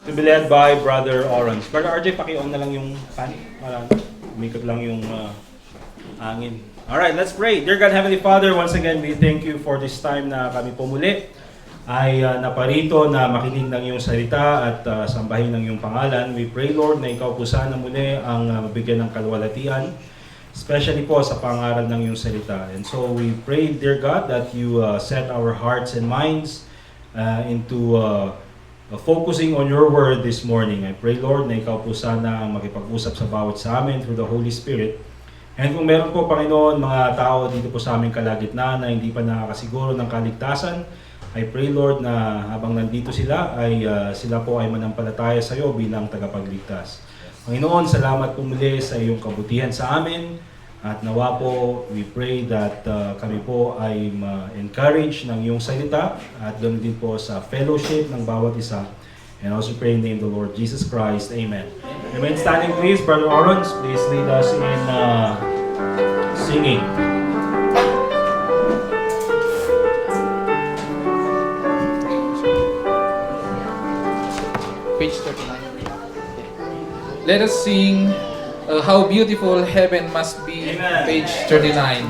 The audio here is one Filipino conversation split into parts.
To be led by Brother Orange. Brother RJ, paki-on na lang yung fan. Para umikot lang yung angin. Alright, let's pray. Dear God, Heavenly Father, once again, we thank you for this time na kami po muli ay naparito na makinig ng iyong salita at sambahin ng iyong pangalan. We pray, Lord, na ikaw po sana muli ang mabigyan ng kalwalatian, especially po sa pangaral ng iyong salita. And so we pray, dear God, that you set our hearts and minds into focusing on your word this morning. I pray, Lord, na ikaw po sana ang makipag-usap sa bawat sa amin through the Holy Spirit. And kung meron po, Panginoon, mga tao dito po sa aming kalagitnaan na hindi pa nakakasiguro ng kaligtasan, I pray, Lord, na habang nandito sila, ay sila po ay manampalataya sa iyo bilang tagapagligtas. Panginoon, salamat po muli sa iyong kabutihan sa amin. At nawa po, we pray that kami po ay ma-encourage ng iyong salita at ganoon din po sa fellowship ng bawat isa. And also pray in the name of the Lord Jesus Christ. Amen. Amen. Standing please, Brother Orange, please lead us in singing. Page 39. Let us sing How Beautiful Heaven Must Be, Amen. Page 39.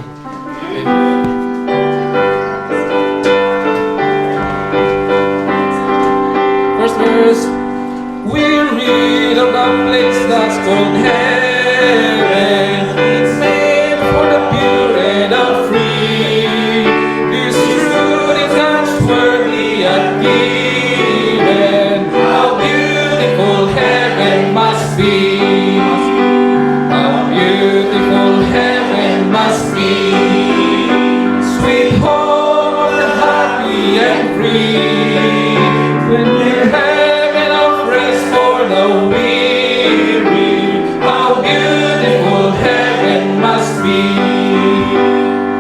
First verse. We read of the place that's called heaven. It's made for the pure and the free. This truth is God's worthy and given. How beautiful heaven must be. How beautiful heaven must be. Sweet home of the happy and free. When we're heaven of rest for the weary. How beautiful heaven must be.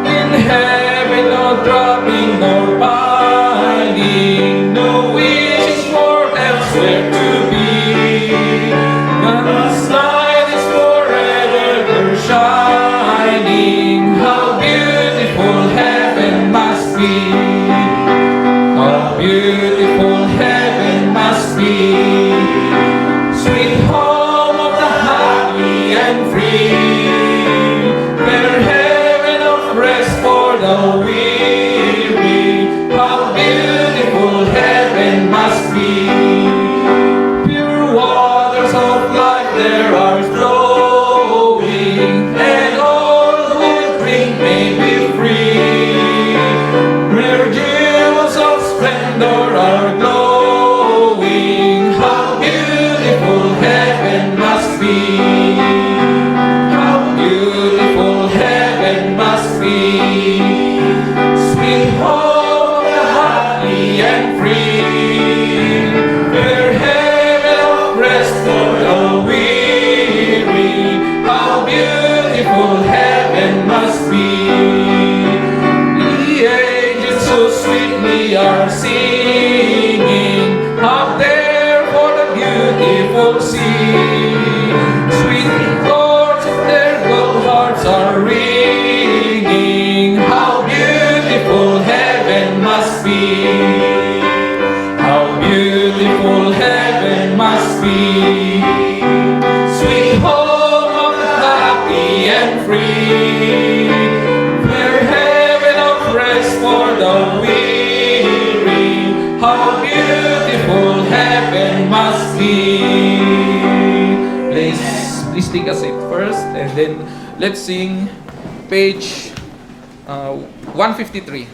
In heaven no dropping nor binding, no wishing for elsewhere to be. God's light is forever shining. How beautiful heaven must be. How beautiful heaven must be. Sweet home of the happy and free. Where heaven of rest for the weary. How beautiful heaven must be. Pure waters of life there are flowing, and all who drink may be free. Rare jewels of splendor are glowing. How beautiful heaven must be. How beautiful heaven must be. Sweet home of the happy and free. Where heaven of rest for the weary. How beautiful heaven must be. The angels so sweetly are singing up there for the beautiful sea. Sweet chords of their gold hearts are ringing. How beautiful heaven must be. How beautiful heaven must be. Sweet home of the happy and free. Where heaven of rest for the weary. How beautiful heaven must be. Please take a seat first, and then let's sing page 153.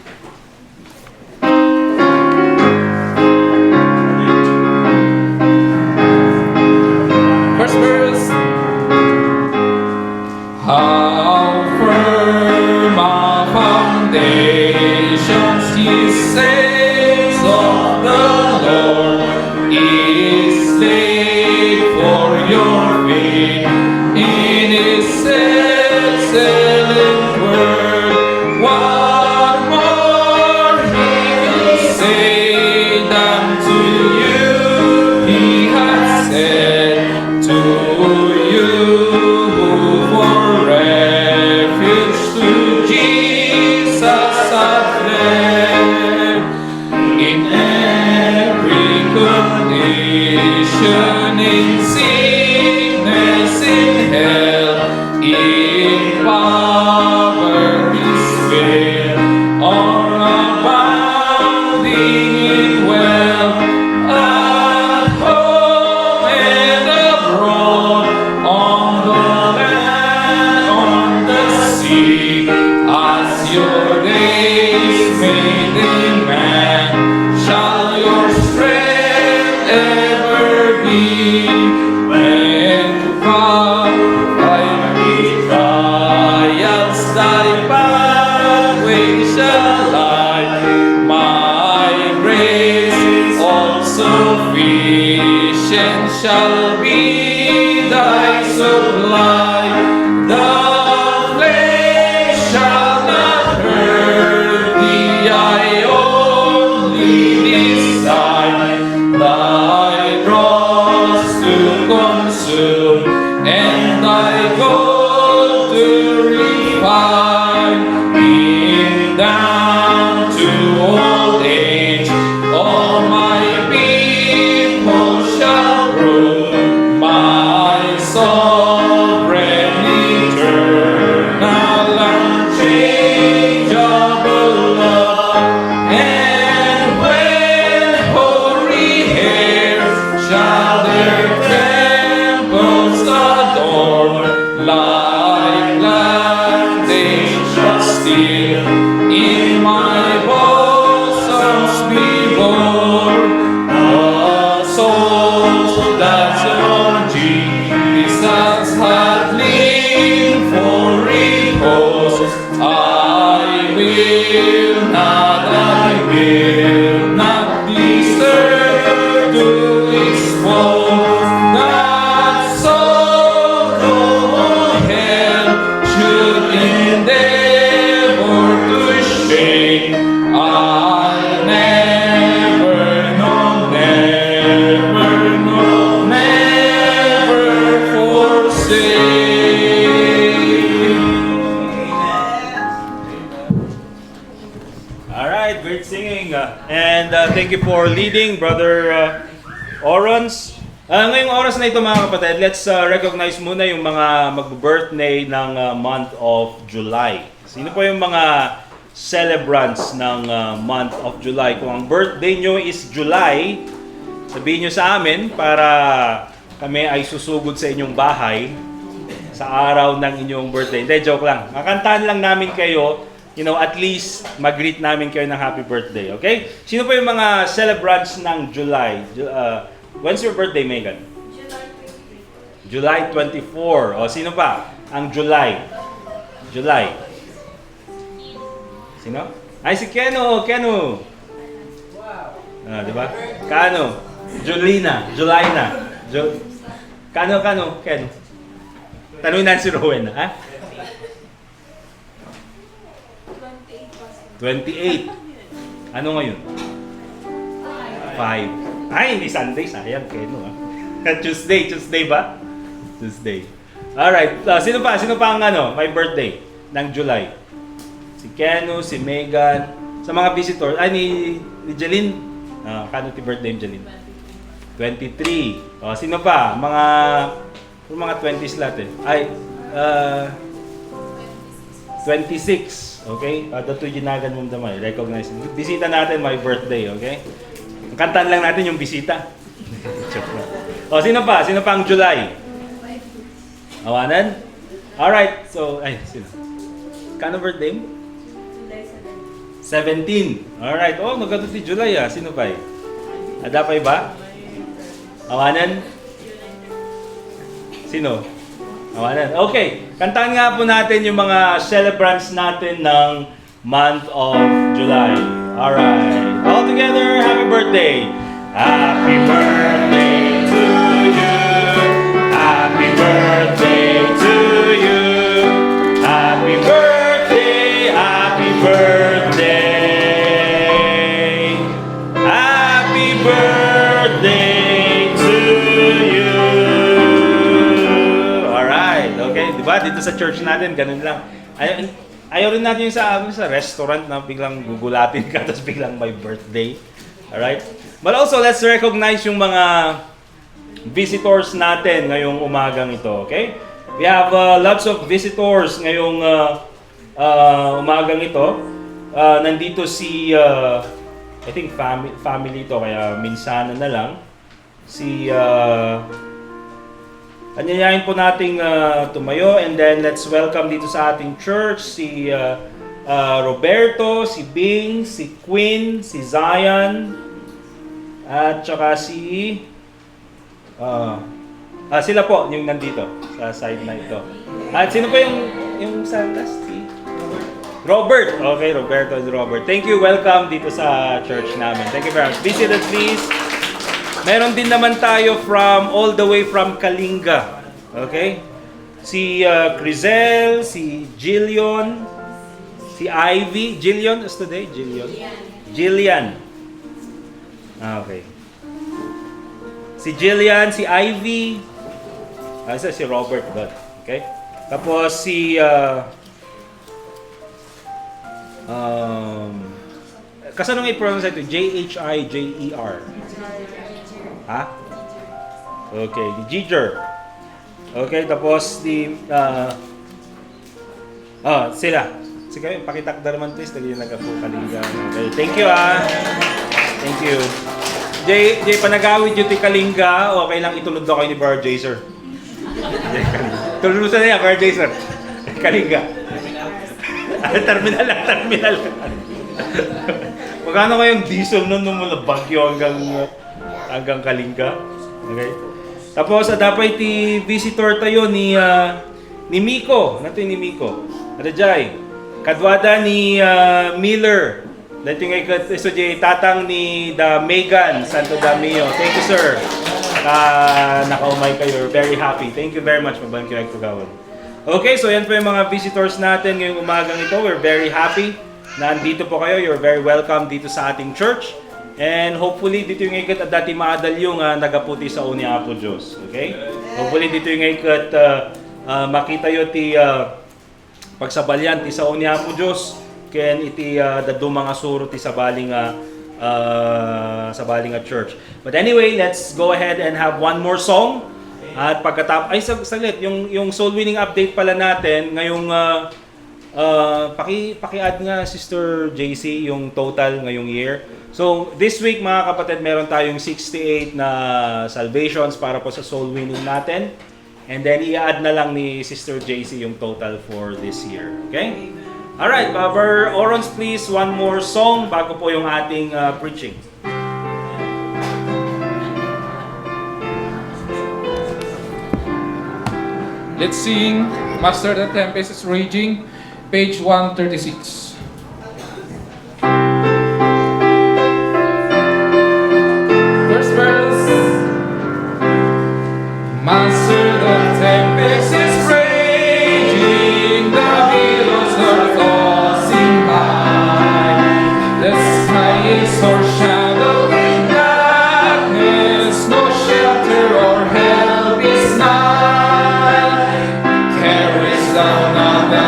First verse. How firm a foundations He says of the Lord is laid for your feet in His excellent word. What more He will say than to you He has said to you. For refuge to Jesus I've fled. In every condition in sickness, in health, in poverty's will, or abounding in wealth, at home and abroad, on the land, on the sea, as your days may demand, shall your strength ever be. When trials thy pathway shall lie, my grace all sufficient shall be thy supply. The flesh shall not hurt thee, I only desire thy dross to consume and thy gold to refine. In down to old age, all my people shall rule, my sovereign, eternal, unchangeable love. And when hoary hairs shall their temples adorn, like land they shall still in my bosoms be born. The soul that's on Jesus hath leaned for repose. I will not deserve to expose that soul, though hell should endeavor to shake. I'll never, no, never forsake. All right, great singing. And thank you for leading, Brother Orons. Ngayong oras na ito mga kapatid, let's recognize muna yung mga mag-birthday ng month of July. Sino po yung mga celebrants ng month of July? Kung ang birthday nyo is July, sabihin nyo sa amin para kami ay susugod sa inyong bahay sa araw ng inyong birthday. Hindi, joke lang. Kakantahan lang namin kayo, at least mag-greet namin kayo ng happy birthday, okay? Sino po yung mga celebrants ng July? When's your birthday, Megan? July 24. O, sino pa? Ang July. Sino? Ay, si Keno. Wow. Di ba? Kano? Julina. Kano? Ken. Tanungin natin si Rowen, ha? 28. Ano ngayon? 5. Ay, hindi Sunday. Sayang, Keno, ha? Tuesday ba? Tuesday. Alright. Sino pa ang may birthday ng July? Si Keno, si Megan. Sa mga visitor, ni Jeline. Kano ti birthday ni Jeline? 23. Sino pa? Mga 20s lahat eh. 26. Okay? Dato'y ginagan mo damay. Recognize. Bisita natin my birthday, okay? Kantaan lang natin yung bisita. Sino pa? Sino pa ang July? Awanan? Alright. So, sino? Kano birthday mo? 17. Alright. Nagkatot si July Sino pa Adapay ba? Awanan? Sino? Awanan. Okay. Kantaan nga po natin yung mga celebrants natin ng month of July. Alright. All together, happy birthday! Happy birthday to you! Happy birthday to you! Happy birthday! Happy birthday! Happy birthday to you! Alright, okay. Diba? Dito sa church natin, ganun lang. Ayaw rin natin yung sa restaurant na biglang gugulatin ka tapos biglang may birthday. Alright? But also, let's recognize yung mga visitors natin ngayong umagang ito, okay? We have lots of visitors ngayong umagang ito. Nandito si, I think family ito, kaya minsanan na lang. Si, anyayain po nating tumayo, and then let's welcome dito sa ating church si Roberto, si Bing, si Quinn, si Zion, at saka si sila po yung nandito sa side na ito. At sino po yung sa last? Si Robert. Okay, Roberto and Robert. Thank you. Welcome dito sa church namin. Thank you very much. Be seated, please. Meron din naman tayo all the way from Kalinga. Okay? Si Crizel, si Jillian, si Ivy. Jillian is today? Jillian. Okay. Si Jillian, si Ivy. Isa si Robert ba? Okay? Tapos si kasanong i-pronounce ito? J-H-I-J-E-R. Ha? Okay, di Giger. Okay, tapos di sila. Sige, pakitakda naman please, dali na po Kalinga. Okay, thank you Thank you. Jay, panagawid yung ti Kalinga, okay lang itulod daw kayo ni Bar J, sir. Tulusan na yan, Bar J, sir. Kalinga. Terminal. Magkano kayong diesel nun nung mula Baguio hanggang Kalinga? Okay. Tapos, dapat visitor tayo ni Miko. Nato ni Miko. Jay. Kadwada ni Miller. Dito yung tatang ni Megan Santo Damio. Thank you, sir. Nakaumay kayo. Very happy. Thank you very much, Maban Kiwag Tugawan. Okay, so yan po yung mga visitors natin ngayong umagang ito. We're very happy na andito po kayo. You're very welcome dito sa ating church. And hopefully, dito yung ikat at dati maadal yung nagaputi sa uni Apo Diyos. Okay? Hopefully, dito yung ikat makita yun pagsabalyan ti sa uni Apo Diyos. Ken iti dadu mga suro ti sa baling church. But anyway, let's go ahead and have one more song. At pagkatapos saglit yung soul winning update pala natin ngayong paki-add nga Sister JC yung total ngayong year. So this week mga kapatid, meron tayong 68 na salvations para po sa soul winning natin. And then i-add na lang ni Sister JC yung total for this year. Okay? Alright, Brother Orons, please, one more song bago po yung ating preaching. Let's sing Master, the Tempest is Raging, page 136. First verse. Master, the tempest is raging, the billows are tossing high. The sky is overshadowing darkness, no shelter or help is nigh. Carries down on the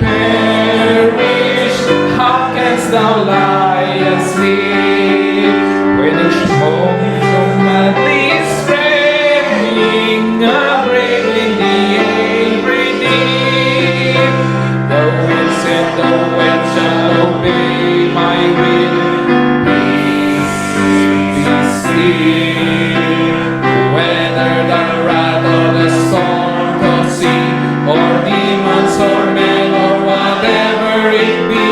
perish, how canst thou lie and sleep? When the smoke of madly is spreading, a brave in the angry deep. The winds and the wind shall obey my will. Be still. Whether the wrath of the storm could see, or demons or men or whatever it be,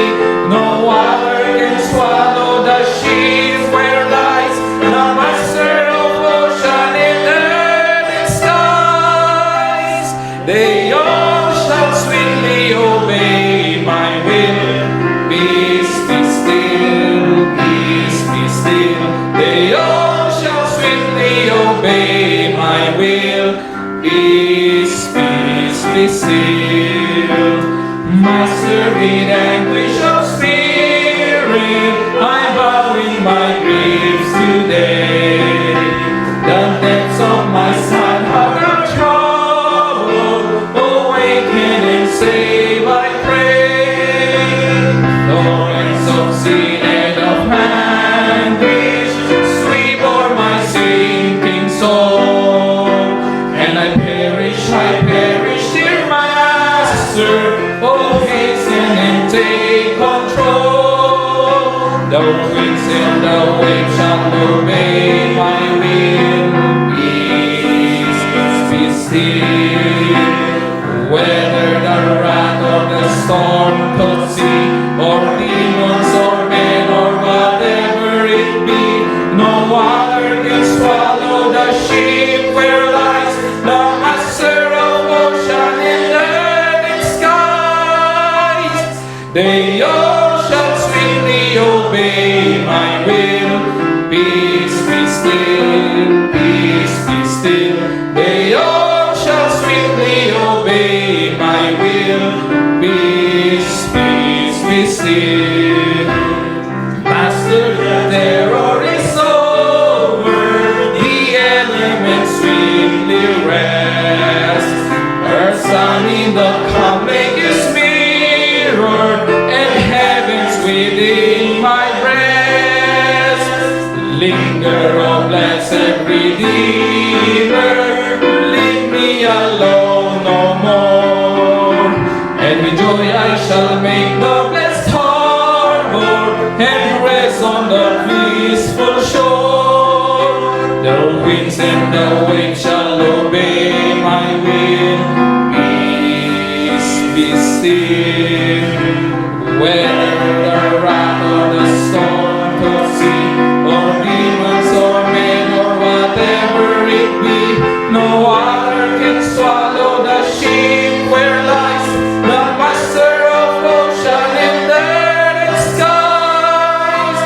no water can swallow the sheep where lies the master of ocean and earth and skies. They all shall sweetly obey my will. Peace be still, peace be still. They all shall sweetly obey my will. Peace, peace be still. Master, in anguish of spirit, I bow in my griefs today. The depths of my sad heart are troubled. Awaken and save, I pray. Torrents of sin and of anguish sweep o'er my sinking soul. shall obey my will. Peace, be still. Whether the wrath of the storm could see, or demons or men or whatever it be, no water can swallow the ship where lies the master of ocean and earth and skies. They all shall sweetly obey my will. Peace be still, peace be still. They all shall sweetly obey my will. Peace, peace be still. Master, the terror is over. The elements sweetly rest. Earth, sun in the coming is mirrored, and heavens within my breast. Linger, oh blessed Redeemer, leave me alone no more. And with joy I shall make the blessed harbor, and rest on the peaceful shore. The winds and the waves shall obey my will. Peace be still. Whether the wrath of the storm could see, or demons or men or whatever it be, no water can swallow the ship where lies the master of ocean and earth and skies.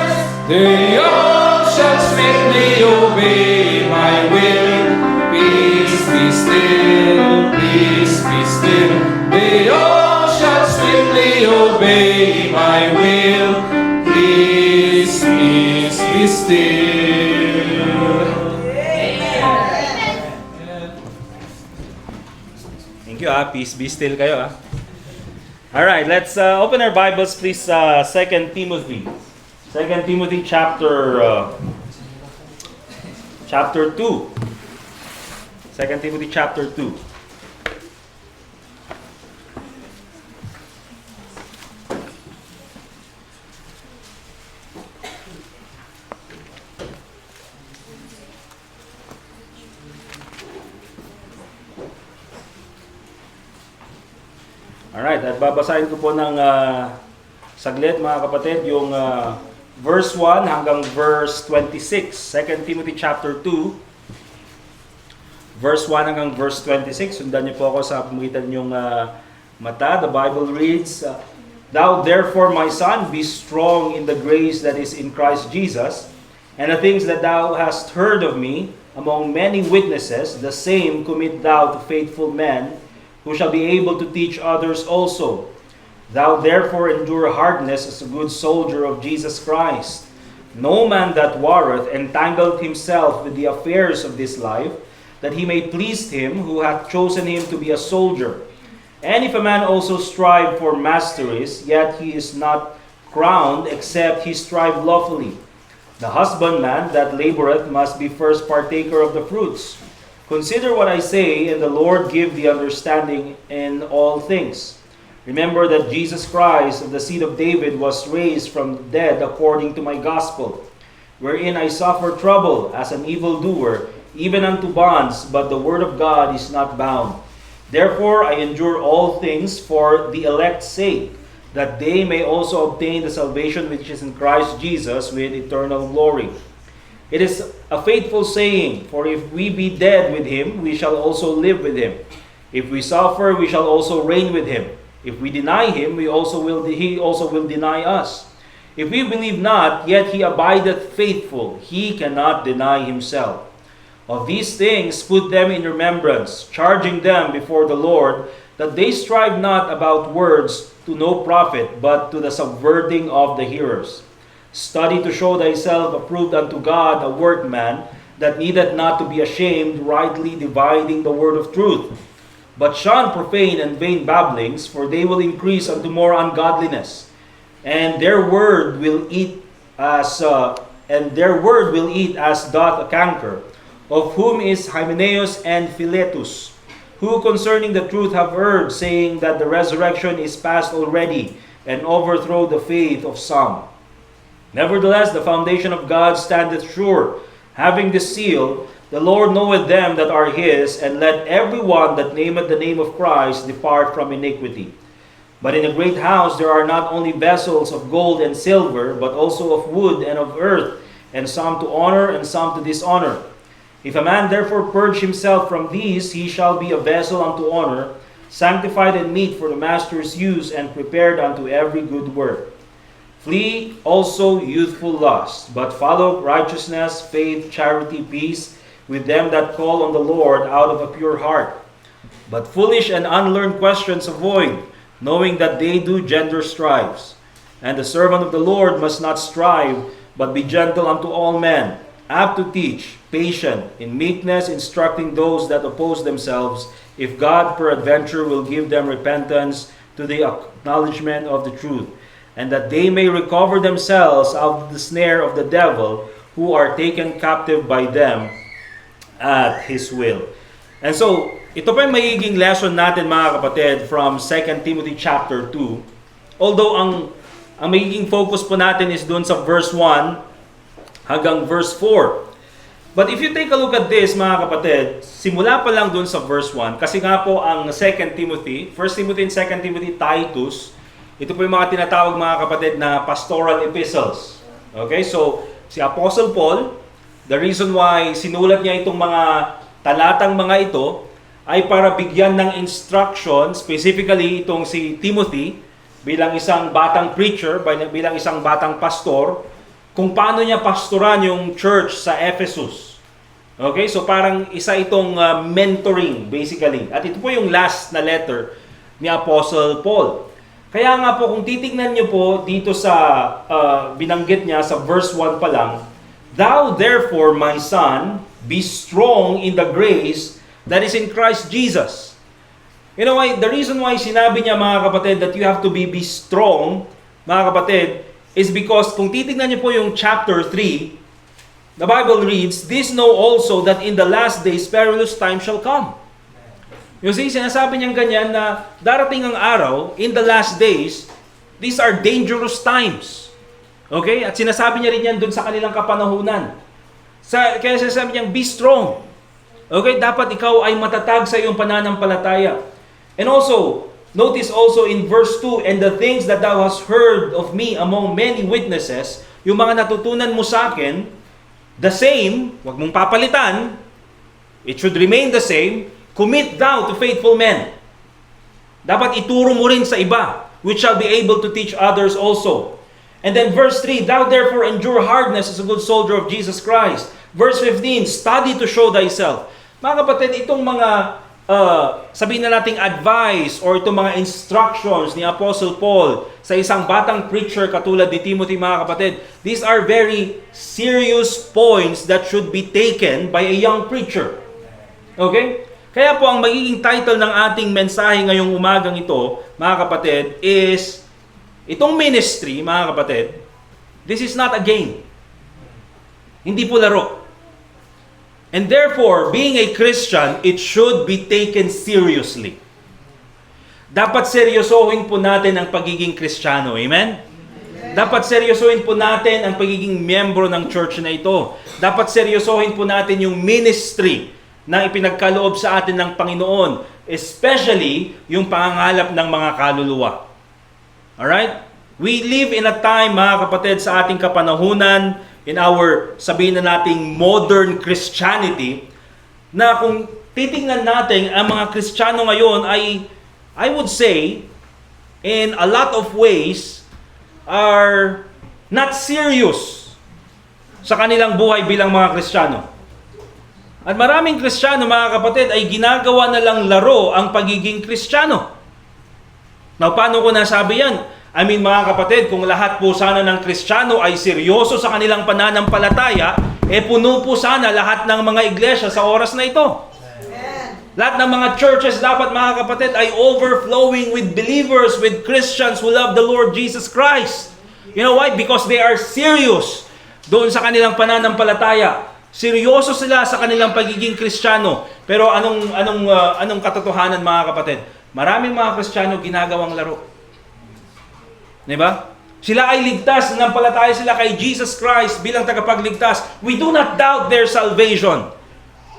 They all shall sweetly obey my will. Peace be still, peace be still. They all shall sweetly obey my will. Peace, peace be still. Thank you, peace be still kayo, Alright, let's open our Bibles, please, 2 Timothy. 2 Timothy chapter 2. 2 Timothy chapter 2. Alright, at babasahin ko po ng saglit mga kapatid yung verse 1 hanggang verse 26. 2 Timothy chapter 2, verse 1 hanggang verse 26. Sundan niyo po ako sa pamagitan yung mata. The Bible reads, Thou therefore, my son, be strong in the grace that is in Christ Jesus, and the things that thou hast heard of me among many witnesses, the same commit thou to faithful men, who shall be able to teach others also. Thou therefore endure hardness as a good soldier of Jesus Christ. No man that warreth entangled himself with the affairs of this life, that he may please him who hath chosen him to be a soldier. And if a man also strive for masteries, yet he is not crowned, except he strive lawfully. The husbandman that laboureth must be first partaker of the fruits. Consider what I say, and the Lord give thee understanding in all things. Remember that Jesus Christ, of the seed of David, was raised from the dead according to my gospel, wherein I suffer trouble as an evildoer, even unto bonds, but the word of God is not bound. Therefore I endure all things for the elect's sake, that they may also obtain the salvation which is in Christ Jesus with eternal glory. It is a faithful saying, for if we be dead with him, we shall also live with him. If we suffer, we shall also reign with him. If we deny him, he also will deny us. If we believe not, yet he abideth faithful. He cannot deny himself. Of these things put them in remembrance, charging them before the Lord, that they strive not about words to no profit, but to the subverting of the hearers. Study to show thyself approved unto God, a workman that needeth not to be ashamed, rightly dividing the word of truth. But shun profane and vain babblings, for they will increase unto more ungodliness. And their word will eat as doth a canker, of whom is Hymenaeus and Philetus, who concerning the truth have erred, saying that the resurrection is past already, and overthrow the faith of some. Nevertheless, the foundation of God standeth sure, having the seal, the Lord knoweth them that are his, and let every one that nameth the name of Christ depart from iniquity. But in a great house there are not only vessels of gold and silver, but also of wood and of earth, and some to honor and some to dishonor. If a man therefore purge himself from these, he shall be a vessel unto honor, sanctified and meet for the master's use, and prepared unto every good work. Flee also youthful lust, but follow righteousness, faith, charity, peace, with them that call on the Lord out of a pure heart. But foolish and unlearned questions avoid, knowing that they do gender strifes. And the servant of the Lord must not strive, but be gentle unto all men, apt to teach, patient, in meekness instructing those that oppose themselves, if God peradventure will give them repentance to the acknowledgement of the truth, and that they may recover themselves out of the snare of the devil, who are taken captive by them at his will. And so, ito pa yung magiging lesson natin mga kapatid from 2 Timothy chapter 2. Although ang magiging focus po natin is doon sa verse 1 hanggang verse 4. But if you take a look at this mga kapatid, simula pa lang doon sa verse 1, kasi nga po ang 2 Timothy, 1 Timothy and 2 Timothy, Titus, ito po yung mga tinatawag mga kapatid na pastoral epistles. Okay, so si Apostle Paul, the reason why sinulat niya itong mga talatang mga ito ay para bigyan ng instruction, specifically itong si Timothy, bilang isang batang preacher, bilang isang batang pastor, kung paano niya pastoran yung church sa Ephesus. Okay, so parang isa itong mentoring basically. At ito po yung last na letter ni Apostle Paul. Kaya nga po, kung titignan niyo po dito sa binanggit niya sa verse 1 pa lang, Thou therefore, my son, be strong in the grace that is in Christ Jesus. You know why? The reason why sinabi niya mga kapatid that you have to be strong, mga kapatid, is because kung titignan niyo po yung chapter 3, the Bible reads, This know also that in the last days perilous times shall come. You see, sinasabi niyang ganyan na darating ang araw, in the last days, these are dangerous times. Okay? At sinasabi niya rin yan dun sa kanilang kapanahunan. Kaya sinasabi niyang, be strong. Okay? Dapat ikaw ay matatag sa iyong pananampalataya. And also, notice also in verse 2, And the things that thou hast heard of me among many witnesses, yung mga natutunan mo sa akin, the same, wag mong papalitan, it should remain the same, commit thou to faithful men. Dapat ituro mo rin sa iba, which shall be able to teach others also. And then verse 3, Thou therefore endure hardness as a good soldier of Jesus Christ. Verse 15, Study to show thyself. Mga kapatid, itong mga, sabihin na nating advice or itong mga instructions ni Apostle Paul sa isang batang preacher katulad ni Timothy, mga kapatid, these are very serious points that should be taken by a young preacher. Okay? Kaya po ang magiging title ng ating mensahe ngayong umagang ito, mga kapatid, is itong ministry, mga kapatid, this is not a game. Hindi po laro. And therefore, being a Christian, it should be taken seriously. Dapat seryosohin po natin ang pagiging Kristiyano. Amen? Dapat seryosohin po natin ang pagiging miyembro ng church na ito. Dapat seryosohin po natin yung ministry na ipinagkaloob sa atin ng Panginoon, especially yung pangangalap ng mga kaluluwa. Alright? We live in a time, mga kapatid, sa ating kapanahunan, in our, sabihin na nating modern Christianity, na kung titingnan natin ang mga Kristiyano ngayon ay, I would say, in a lot of ways, are not serious sa kanilang buhay bilang mga Kristiyano. At maraming Kristiyano, mga kapatid, ay ginagawa na lang laro ang pagiging Kristiyano. Now, paano ko nasabi yan? I mean, mga kapatid, kung lahat po sana ng Kristiyano ay seryoso sa kanilang pananampalataya, puno po sana lahat ng mga iglesia sa oras na ito. Amen. Lahat ng mga churches dapat, mga kapatid, ay overflowing with believers, with Christians who love the Lord Jesus Christ. You know why? Because they are serious doon sa kanilang pananampalataya. Seryoso sila sa kanilang pagiging Kristiyano. Pero anong katotohanan, mga kapatid? Maraming mga Kristiyano ginagawang laro. 'Di ba? Sila ay ligtas, nanampalataya sila kay Jesus Christ bilang tagapagligtas. We do not doubt their salvation.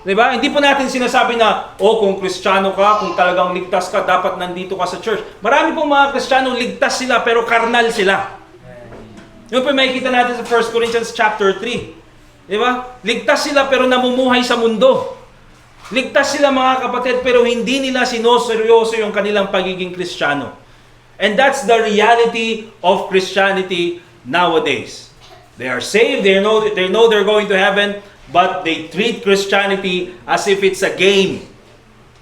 Diba? Hindi po natin sinasabi na, kung Kristiyano ka, kung talagang ligtas ka, dapat nandito ka sa church. Marami pong mga Kristiyano, ligtas sila, pero karnal sila. Yung po makikita natin sa 1 Corinthians chapter 3. Diba? Ligtas sila, pero namumuhay sa mundo. Ligtas sila mga kapatid, pero hindi nila sinoseryoso yung kanilang pagiging Kristiyano. And that's the reality of Christianity nowadays. They are saved, they know they're going to heaven, but they treat Christianity as if it's a game.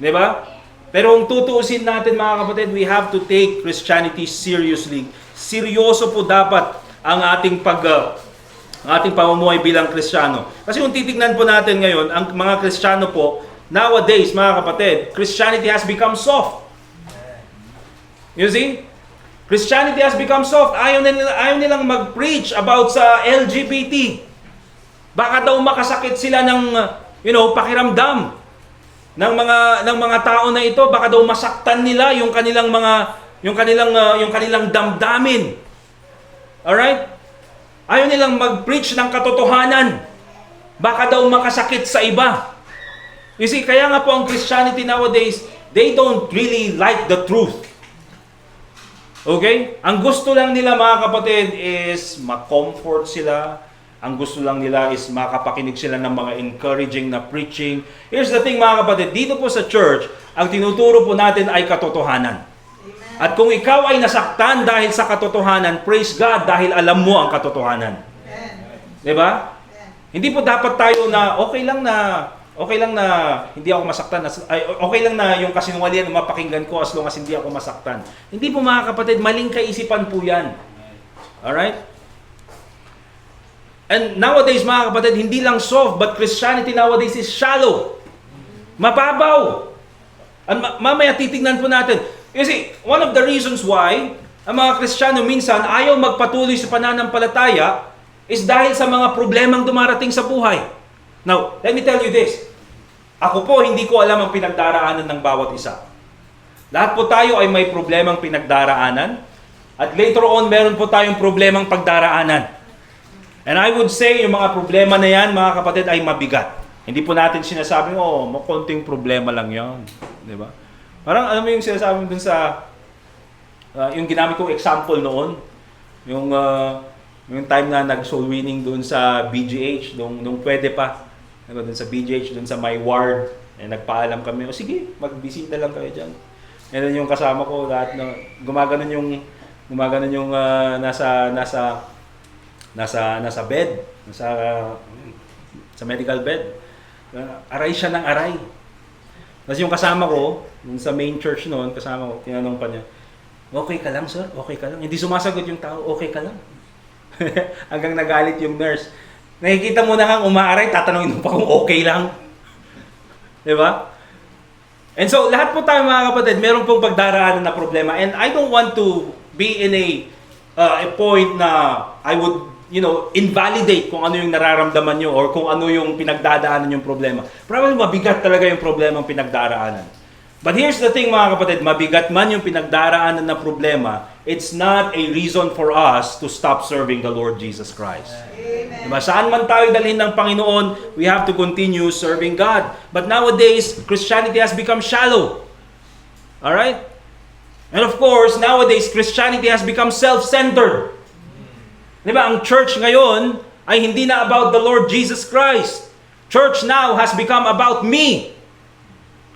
Di ba? Pero kung tutuusin natin mga kapatid, we have to take Christianity seriously. Seryoso po dapat ang ating pamumuhay bilang Kristiyano. Kasi kung titignan po natin ngayon, ang mga Kristiyano po, nowadays mga kapatid, Christianity has become soft. You see? Christianity has become soft. Ayaw nilang mag-preach about sa LGBT. Baka daw makasakit sila ng pakiramdam ng mga tao na ito. Baka daw masaktan nila yung kanilang damdamin. Alright? Ayaw nilang mag-preach ng katotohanan. Baka daw makasakit sa iba. You see, kaya nga po ang Christianity nowadays, they don't really like the truth. Okay? Ang gusto lang nila mga kapatid is ma-comfort sila. Ang gusto lang nila is makapakinig sila ng mga encouraging na preaching. Here's the thing mga kapatid, dito po sa church, ang tinuturo po natin ay katotohanan. Amen. At kung ikaw ay nasaktan dahil sa katotohanan, praise God dahil alam mo ang katotohanan. Diba? Hindi po dapat tayo na okay lang na hindi ako masaktan. Okay lang na yung kasinungalingan mapakinggan ko as long as hindi ako masaktan. Hindi po mga kapatid, maling kaisipan po yan. Alright? And nowadays mga kapatid, hindi lang soft, but Christianity nowadays is shallow. Mababaw. And mamaya titignan po natin. You see, one of the reasons why ang mga Kristiyano minsan ayaw magpatuloy sa pananampalataya is dahil sa mga problemang dumarating sa buhay. Now, let me tell you this. Ako po, hindi ko alam ang pinagdaraanan ng bawat isa. Lahat po tayo ay may problemang pinagdaraanan. At later on, meron po tayong problemang pagdaraanan. And I would say, yung mga problema na yan, mga kapatid, ay mabigat. Hindi po natin sinasabing, makonting problema lang yan. Di ba? Parang, alam mo yung sinasabi dun sa, yung ginamit kong example noon, yung time na nag-soul winning dun sa BGH, nung pwede pa. Dun sa BGH, dun sa my ward, nagpaalam kami, sige, magbisita lang kayo dyan. And then yung kasama ko, lahat na, gumaganon yung nasa bed, sa medical bed. Aray siya ng aray. Tapos yung kasama ko, sa main church noon, kasama ko, tinanong pa niya, okay ka lang sir? Okay ka lang? Hindi sumasagot yung tao, okay ka lang? Hanggang nagalit yung nurse. Nakikita mo na kang umaaray, tatanungin mo pa kung okay lang. Diba? And so, lahat po tayo mga kapatid, meron pong pagdaraanan na problema. And I don't want to be in a point na I would, invalidate kung ano yung nararamdaman nyo or kung ano yung pinagdadaanan yung problema. Probably mabigat talaga yung problema ang pinagdaraanan. But here's the thing mga kapatid, mabigat man yung pinagdaraanan na problema, it's not a reason for us to stop serving the Lord Jesus Christ. Amen. Diba? Saan man tayo dalhin ng Panginoon, we have to continue serving God. But nowadays, Christianity has become shallow. Alright? And of course, nowadays, Christianity has become self-centered. Diba? Ang church ngayon ay hindi na about the Lord Jesus Christ. Church now has become about me.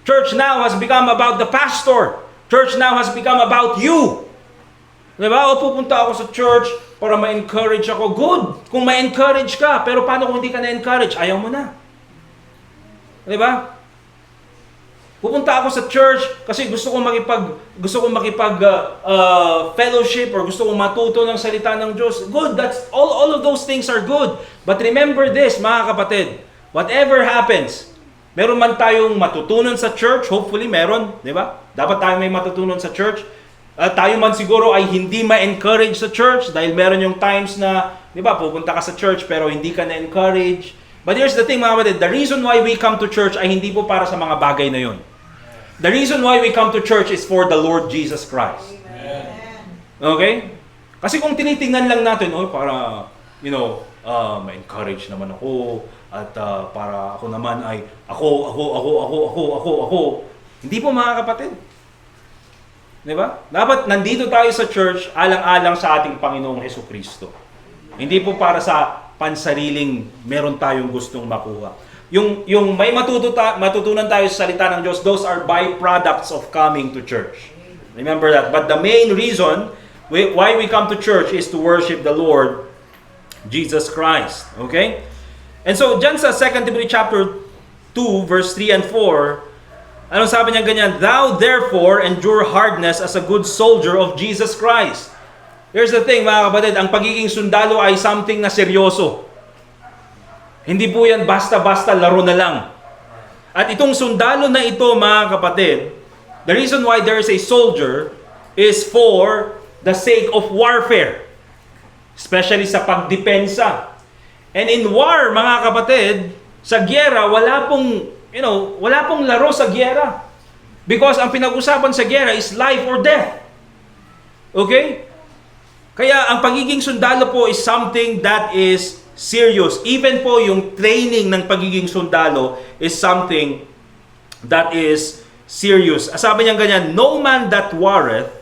Church now has become about the pastor. Church now has become about you. Diba? Pupunta ako sa church para ma-encourage ako. Good. Kung ma-encourage ka. Pero paano kung hindi ka na-encourage? Ayaw mo na. Diba? Pupunta ako sa church kasi gusto kong makipag fellowship or gusto kong matuto ng salita ng Diyos. Good. That's all of those things are good. But remember this, mga kapatid. Whatever happens, meron man tayong matutunan sa church, hopefully meron, di ba? Dapat tayo may matutunan sa church. Tayo man siguro ay hindi ma-encourage sa church dahil meron yung times na, di ba, pupunta ka sa church pero hindi ka na-encourage. But here's the thing mga kapatid, the reason why we come to church ay hindi po para sa mga bagay na yun. The reason why we come to church is for the Lord Jesus Christ. Amen. Okay? Kasi kung tinitingnan lang natin, para, ma-encourage naman ako, at para ako naman ay, ako. Hindi po mga kapatid. Di ba? Dapat nandito tayo sa church, alang-alang sa ating Panginoong Hesukristo. Hindi po para sa pansariling meron tayong gustong makuha. Yung may matutunan tayo sa salita ng Diyos, those are byproducts of coming to church. Remember that. But the main reason why we come to church is to worship the Lord Jesus Christ. Okay? And so, dyan sa 2 Timothy chapter 2, verse 3 and 4, anong sabi niya ganyan? Thou therefore endure hardness as a good soldier of Jesus Christ. Here's the thing mga kapatid, ang pagiging sundalo ay something na seryoso. Hindi po yan basta-basta laro na lang. At itong sundalo na ito mga kapatid, the reason why there is a soldier is for the sake of warfare. Especially sa pagdepensa. And in war mga kapatid, sa gyera wala pong laro sa gyera. Because ang pinag-usapan sa gyera is life or death. Okay? Kaya ang pagiging sundalo po is something that is serious. Even po yung training ng pagiging sundalo is something that is serious. Sabi niya ganyan, no man that warreth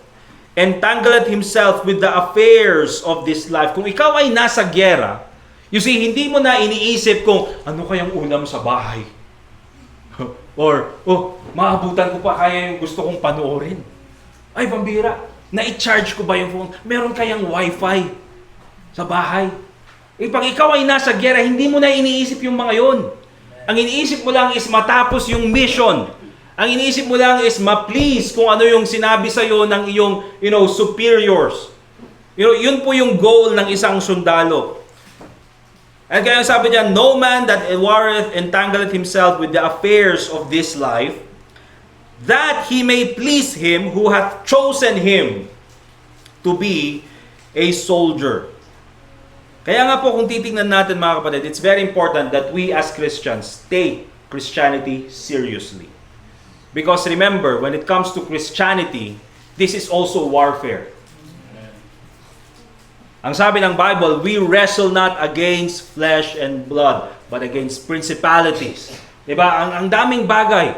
entangleth himself with the affairs of this life. Kung ikaw ay nasa gyera, you see, hindi mo na iniisip kung ano kayang ulam sa bahay. Or, maabutan ko pa kaya yung gusto kong panoorin. Ay, pambira. Na-i-charge ko ba yung phone? Meron kayang wifi sa bahay? Pag ikaw ay nasa gyera, hindi mo na iniisip yung mga yon. Ang iniisip mo lang is matapos yung mission. Ang iniisip mo lang is ma-please kung ano yung sinabi sa'yo ng iyong, superiors. Yun po yung goal ng isang sundalo. At kaya sabi niya, no man that warreth entangleth himself with the affairs of this life, that he may please him who hath chosen him to be a soldier. Kaya nga po kung titingnan natin mga kapatid, it's very important that we as Christians take Christianity seriously. Because remember, when it comes to Christianity, this is also warfare. Ang sabi ng Bible, we wrestle not against flesh and blood, but against principalities. Diba? Ang daming bagay.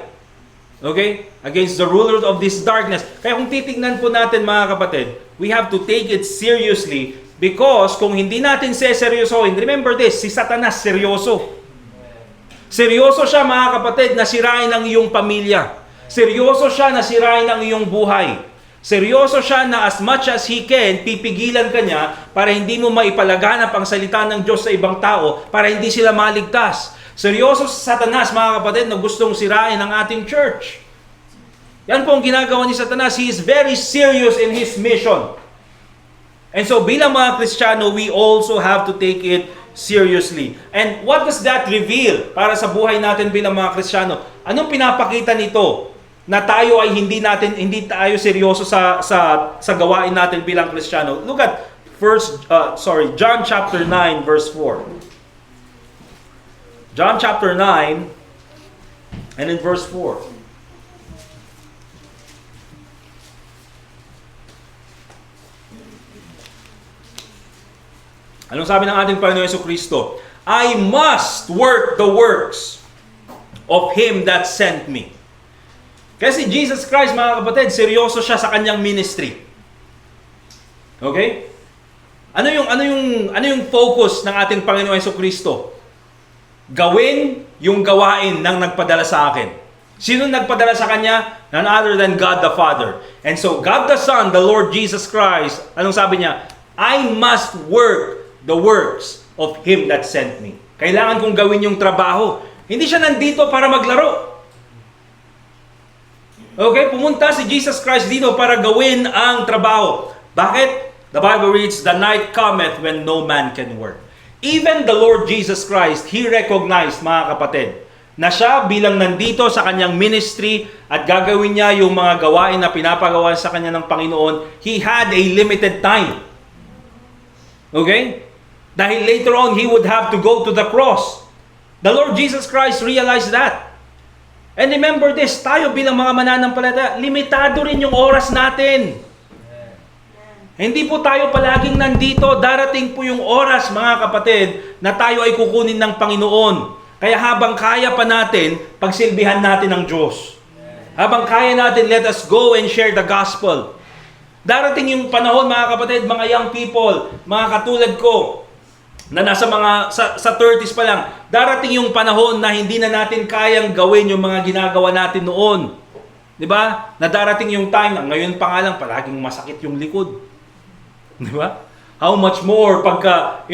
Okay? Against the rulers of this darkness. Kaya kung titignan po natin mga kapatid, we have to take it seriously because kung hindi natin seryosohin, remember this, si Satanas seryoso. Seryoso siya mga kapatid na sirain ang iyong pamilya. Seryoso siya na sirain ang iyong buhay. Seryoso siya na as much as he can, pipigilan ka niya para hindi mo maipalaganap ang salita ng Diyos sa ibang tao para hindi sila maligtas. Seryoso sa Satanas, mga kapatid, na gustong sirain ang ating church. Yan po ang ginagawa ni Satanas. He is very serious in his mission. And so bilang mga Kristiyano, we also have to take it seriously. And what does that reveal para sa buhay natin bilang mga Kristiyano? Anong pinapakita nito? Na tayo ay hindi tayo seryoso sa gawain natin bilang Kristiyano. Look at John chapter 9 verse 4. John chapter 9 and in verse 4. Anong sabi ng ating Panginoon Jesucristo? I must work the works of Him that sent me. Kasi Jesus Christ, mga kapatid, seryoso siya sa kanyang ministry. Okay? Ano yung focus ng ating Panginoon Jesucristo? Gawin yung gawain ng nagpadala sa akin. Sino nagpadala sa kanya? None other than God the Father. And so God the Son, the Lord Jesus Christ, anong sabi niya? I must work the works of Him that sent me. Kailangan kong gawin yung trabaho. Hindi siya nandito para maglaro. Okay, pumunta si Jesus Christ dito para gawin ang trabaho. Bakit? The Bible reads, the night cometh when no man can work. Even the Lord Jesus Christ, He recognized, mga kapatid, na siya bilang nandito sa kanyang ministry at gagawin niya yung mga gawain na pinapagawa sa kanya ng Panginoon, He had a limited time. Okay? Dahil later on, He would have to go to the cross. The Lord Jesus Christ realized that. And remember this, tayo bilang mga mananampalataya, limitado rin yung oras natin. Hindi po tayo palaging nandito. Darating po yung oras, mga kapatid, na tayo ay kukunin ng Panginoon. Kaya habang kaya pa natin, pagsilbihan natin ang Diyos. Habang kaya natin, let us go and share the gospel. Darating yung panahon, mga kapatid, mga young people, mga katulad ko, na nasa sa 30s pa lang, darating yung panahon na hindi na natin kayang gawin yung mga ginagawa natin noon. 'Di ba? Na darating yung time na ngayon pa nga lang palaging masakit yung likod. 'Di ba? How much more pagka,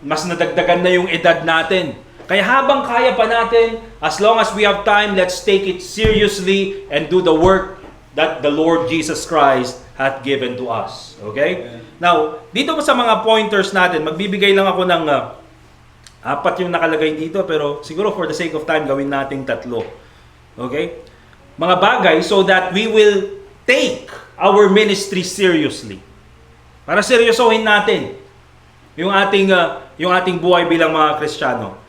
mas nadagdagan na yung edad natin. Kaya habang kaya pa natin, as long as we have time, let's take it seriously and do the work that the Lord Jesus Christ hath given to us. Okay? Now, dito sa mga pointers natin, magbibigay lang ako ng 4 yung nakalagay dito, pero siguro for the sake of time, gawin nating 3. Okay? Mga bagay so that we will take our ministry seriously. Para seryosohin natin yung ating buhay bilang mga Kristiyano.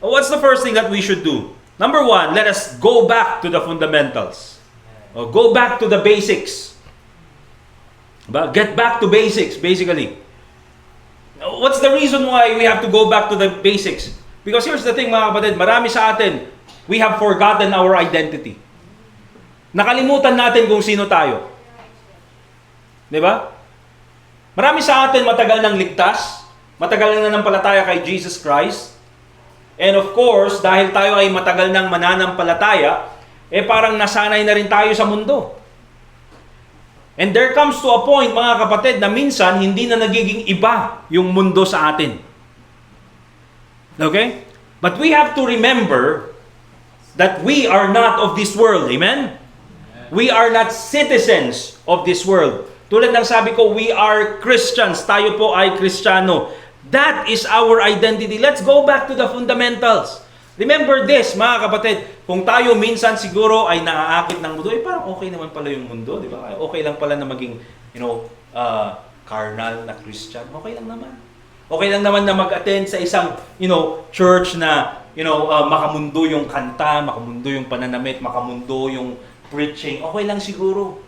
What's the first thing that we should do? Number 1, let us go back to the fundamentals. Go back to the basics. Get back to basics, basically. What's the reason why we have to go back to the basics? Because here's the thing, mga kapatid, marami sa atin, we have forgotten our identity. Nakalimutan natin kung sino tayo. Di ba? Marami sa atin matagal nang ligtas, matagal nang nanampalataya kay Jesus Christ. And of course, dahil tayo ay matagal nang mananampalataya, parang nasanay na rin tayo sa mundo. And there comes to a point, mga kapatid, na minsan hindi na nagiging iba yung mundo sa atin. Okay? But we have to remember that we are not of this world. Amen? We are not citizens of this world. Tulad ng sabi ko, we are Christians. Tayo po ay Kristiyano. That is our identity. Let's go back to the fundamentals. Remember this, mga kapatid, kung tayo minsan siguro ay naaakit ng mundo, parang okay naman pala yung mundo, di ba? Okay lang pala na maging, carnal na Christian. Okay lang naman. Okay lang naman na mag-attend sa isang, church na, makamundo yung kanta, makamundo yung pananamit, makamundo yung preaching. Okay lang siguro.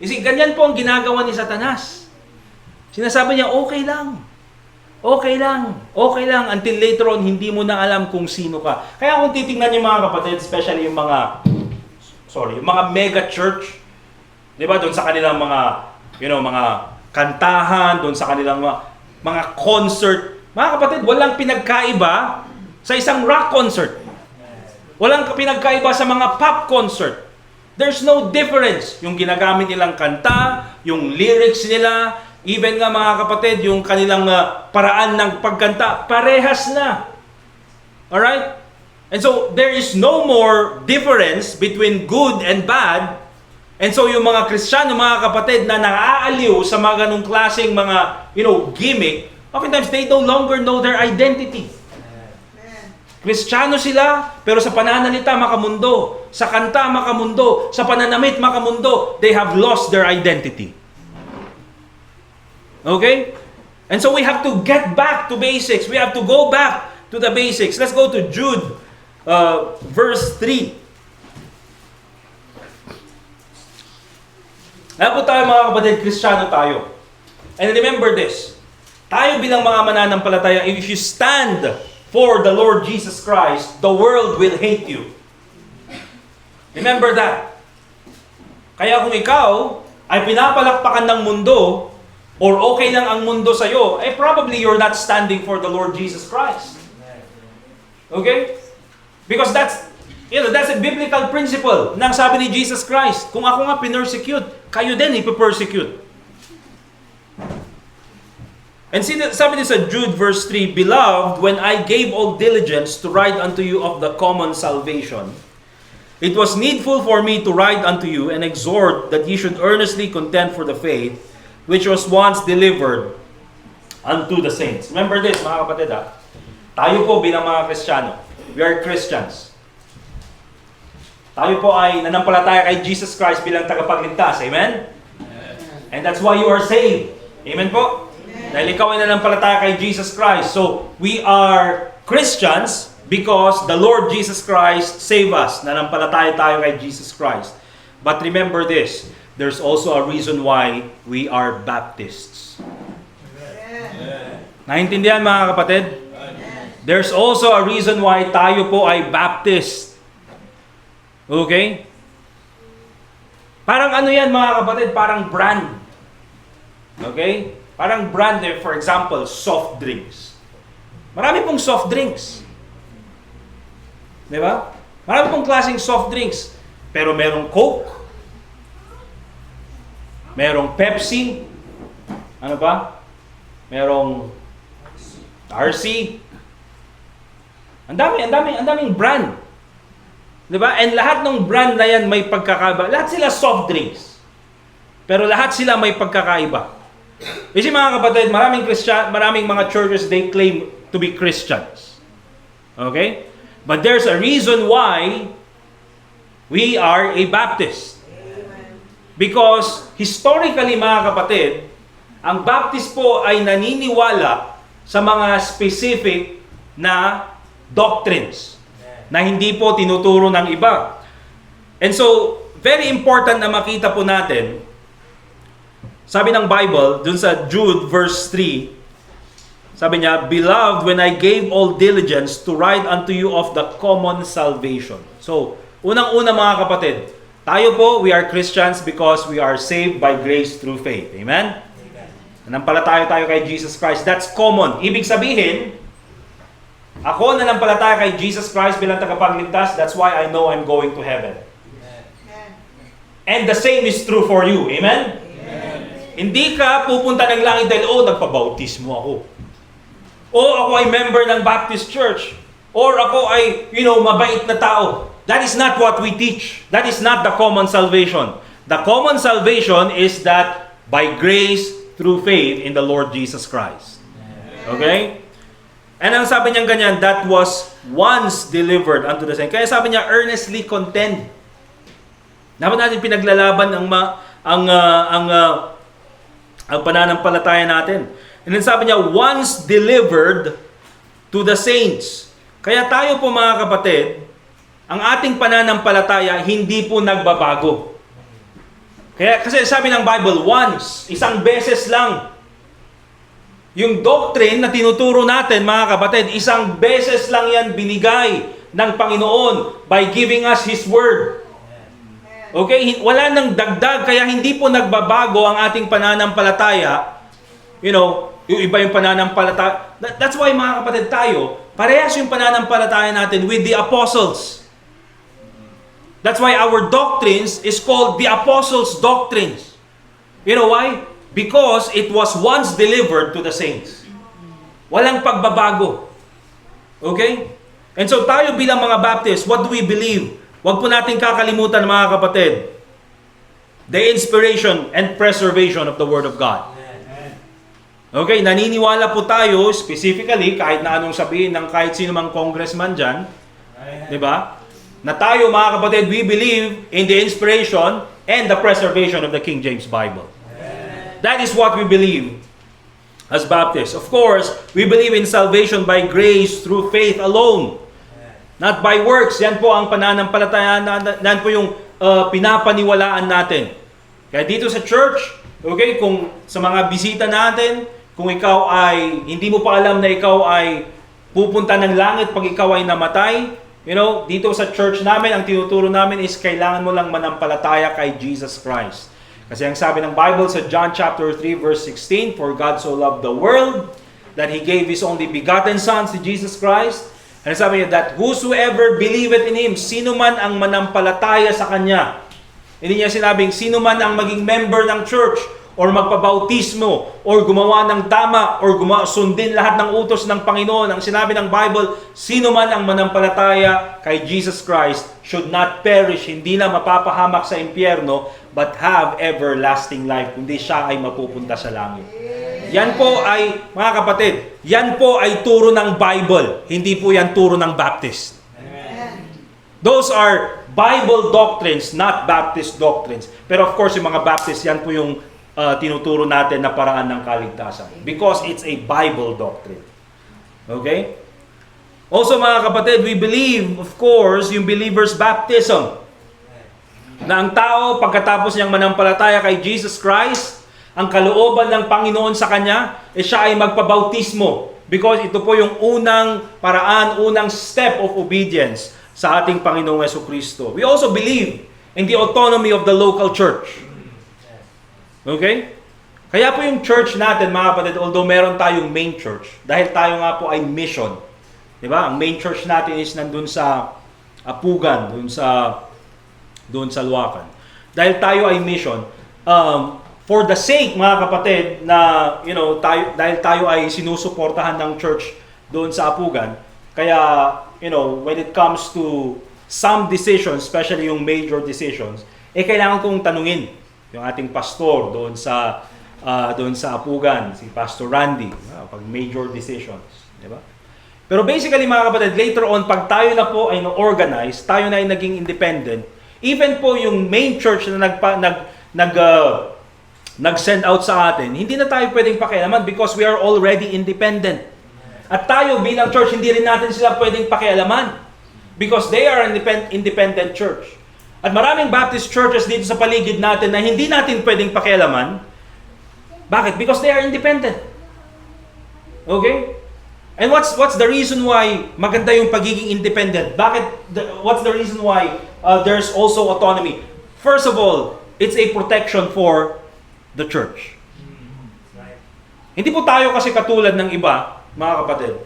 Kasi ganyan po ang ginagawa ni Satanas. Sinasabi niya, okay lang. Okay lang until later on hindi mo na alam kung sino ka. Kaya kung titingnan niyo mga kapatid, especially yung mga mega church, 'di ba? Doon sa kanilang mga mga kantahan, doon sa kanilang mga concert. Mga kapatid, walang pinagkaiba sa isang rock concert. Walang pinagkaiba sa mga pop concert. There's no difference. Yung ginagamit nilang kanta, yung lyrics nila, even nga mga kapatid, yung kanilang paraan ng pagkanta, parehas na. Alright? And so, there is no more difference between good and bad. And so, yung mga Kristiyano, mga kapatid, na naaaliw sa mga ganong klaseng mga, gimmick, oftentimes they no longer know their identity. Kristiyano sila, pero sa pananalita, makamundo. Sa kanta, makamundo. Sa pananamit, makamundo. They have lost their identity. Okay? And so we have to get back to basics. We have to go back to the basics. Let's go to Jude, verse 3. Alam po tayo mga kapatid, Kristiyano tayo. And remember this. Tayo bilang mga mananampalataya, if you stand for the Lord Jesus Christ, the world will hate you. Remember that. Kaya kung ikaw ay pinapalakpakan ng mundo, or okay lang ang mundo sa'yo, probably you're not standing for the Lord Jesus Christ. Okay? Because that's a biblical principle. Nang sabi ni Jesus Christ, kung ako nga pinersecute, kayo din ipipersecute. And sabi din sa Jude verse 3, Beloved, when I gave all diligence to write unto you of the common salvation, it was needful for me to write unto you and exhort that ye should earnestly contend for the faith which was once delivered unto the saints. Remember this, mga kapatid, tayo po bilang mga Kristiyano, we are Christians. Tayo po ay nanampalataya kay Jesus Christ bilang tagapagligtas. Amen? And that's why you are saved. Amen po? Dahil ikaw ay nanampalataya kay Jesus Christ. So, we are Christians because the Lord Jesus Christ saved us. Nanampalataya tayo kay Jesus Christ. But remember this, there's also a reason why we are Baptists. Naintindihan mga kapatid? There's also a reason why tayo po ay Baptist. Okay? Parang ano yan mga kapatid? Parang brand. Okay? Parang brand, for example, soft drinks. Marami pong soft drinks. Di ba? Marami pong klaseng soft drinks. Pero merong Coke, merong Pepsi, ano ba? Merong RC. Ang daming brand. 'Di ba? And lahat ng brand na 'yan may pagkakaiba. Lahat sila soft drinks. Pero lahat sila may pagkakaiba. Kasi mga kapatid, maraming mga churches, they claim to be Christians. Okay? But there's a reason why we are a Baptist. Because historically mga kapatid, ang Baptist po ay naniniwala sa mga specific na doctrines na hindi po tinuturo ng iba. And so, very important na makita po natin, sabi ng Bible, dun sa Jude verse 3, sabi niya, "Beloved, when I gave all diligence to write unto you of the common salvation." So, unang-una mga kapatid, tayo po, we are Christians because we are saved by grace through faith. Amen? Nanampalataya tayo kay Jesus Christ. That's common. Ibig sabihin, ako nanampalataya kay Jesus Christ bilang tagapagligtas, that's why I know I'm going to heaven. And the same is true for you. Amen? Hindi ka pupunta ng langit dahil, nagpabautismo ako. O ako ay member ng Baptist Church. Or ako ay, mabait na tao. That is not what we teach. That is not the common salvation. The common salvation is that by grace through faith in the Lord Jesus Christ. Okay? And ang sabi niya ganyan, that was once delivered unto the saints. Kaya sabi niya, earnestly contend. Dapat natin pinaglalaban ang pananampalataya natin. And then sabi niya, once delivered to the saints. Kaya tayo po mga kapatid, ang ating pananampalataya hindi po nagbabago. Kaya kasi sabi ng Bible, once, isang beses lang. Yung doctrine na tinuturo natin mga kapatid, isang beses lang yan binigay ng Panginoon by giving us His Word. Okay? Wala nang dagdag, kaya hindi po nagbabago ang ating pananampalataya. Yung iba yung pananampalataya. That's why mga kapatid tayo, parehas yung pananampalataya natin with the apostles. That's why our doctrines is called the apostles' doctrines. You know why? Because it was once delivered to the saints. Walang pagbabago. Okay? And so tayo bilang mga Baptists, what do we believe? Huwag po natin kakalimutan mga kapatid. The inspiration and preservation of the Word of God. Okay, naniniwala po tayo specifically, kahit na anong sabihin ng kahit sino mang congressman dyan, di ba? Na tayo mga kapatid, we believe in the inspiration and the preservation of the King James Bible. That is what we believe as Baptists. Of course, we believe in salvation by grace through faith alone. Not by works. Yan po ang pananampalataya, yan po yung pinapaniwalaan natin. Kaya dito sa church, okay, kung sa mga bisita natin, kung ikaw ay, hindi mo pa alam na ikaw ay pupunta ng langit pag ikaw ay namatay, dito sa church namin, ang tinuturo namin is kailangan mo lang manampalataya kay Jesus Christ. Kasi ang sabi ng Bible sa John chapter 3 verse 16, "For God so loved the world that He gave His only begotten Son, si Jesus Christ." And sabi niya, that whosoever believeth in Him, sino man ang manampalataya sa Kanya. Hindi niya sinabing, sino man ang maging member ng church, or magpabautismo, or gumawa ng tama, or sundin lahat ng utos ng Panginoon. Ang sinabi ng Bible, sino man ang manampalataya kay Jesus Christ should not perish, hindi na mapapahamak sa impyerno, but have everlasting life, kundi siya ay mapupunta sa langit. Yan po ay, mga kapatid, yan po ay turo ng Bible, hindi po yan turo ng Baptist. Amen. Those are Bible doctrines, not Baptist doctrines. Pero of course, yung mga Baptist, yan po yung tinuturo natin na paraan ng kaligtasan. Because it's a Bible doctrine. Okay? Also mga kapatid, we believe, of course, yung believer's baptism. Na ang tao, pagkatapos niyang manampalataya kay Jesus Christ, ang kalooban ng Panginoon sa kanya, siya ay magpabautismo. Because ito po yung unang paraan, unang step of obedience sa ating Panginoong Jesucristo. We also believe in the autonomy of the local church. Okay? Kaya po yung church natin, mga kapatid, although meron tayong main church, dahil tayo nga po ay mission. Diba? Ang main church natin is nandun sa Apugan, doon sa Luacan. Dahil tayo ay mission, for the sake, mga kapatid, na dahil tayo ay sinusuportahan ng church doon sa Apugan, kaya when it comes to some decisions, especially yung major decisions, kailangan kong tanungin yung ating pastor doon sa Apugan, si Pastor Randy, pag major decisions, di ba? Pero basically, mga kapatid, later on, pag tayo na po ay na-organize, tayo na ay naging independent, even po yung main church na nag-send out sa atin, hindi na tayo pwedeng pakialaman because we are already independent. At tayo bilang church, hindi rin natin sila pwedeng pakialaman because they are an independent church. At maraming Baptist churches dito sa paligid natin na hindi natin pwedeng pakialaman. Bakit? Because they are independent. Okay? And what's the reason why maganda yung pagiging independent? What's the reason why there's also autonomy? First of all, it's a protection for the church. Hindi po tayo kasi katulad ng iba, mga kapatid,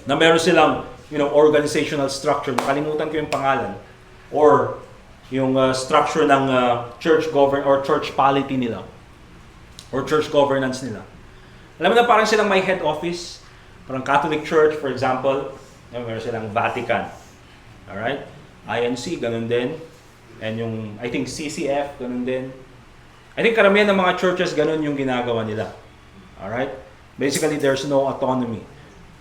na meron silang organizational structure. Nakalimutan ko yung pangalan. Or yung structure ng church polity nila. Or church governance nila. Alam mo na parang silang may head office. Parang Catholic Church, for example, meron silang Vatican. Alright? INC, ganun din. And yung, I think CCF, ganun din. I think karamihan ng mga churches, ganun yung ginagawa nila. Alright? Basically, there's no autonomy.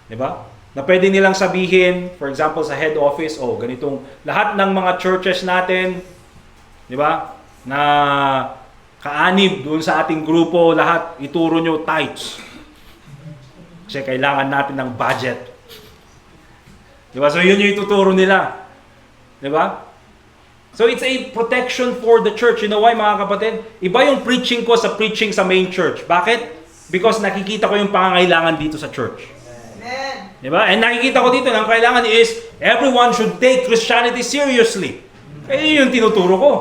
Diba? Na pwede nilang sabihin, for example, sa head office, ganitong, lahat ng mga churches natin, diba? Na kaanib doon sa ating grupo, lahat ituro nyo tithes. Kasi kailangan natin ng budget. Diba? So yun yung ituturo nila. Diba? So it's a protection for the church. You know why, mga kapatid? Iba yung preaching ko sa preaching sa main church. Bakit? Because nakikita ko yung pangangailangan dito sa church. Amen. Diba? And nakikita ko dito, ang kailangan is everyone should take Christianity seriously. Yun yung tinuturo ko.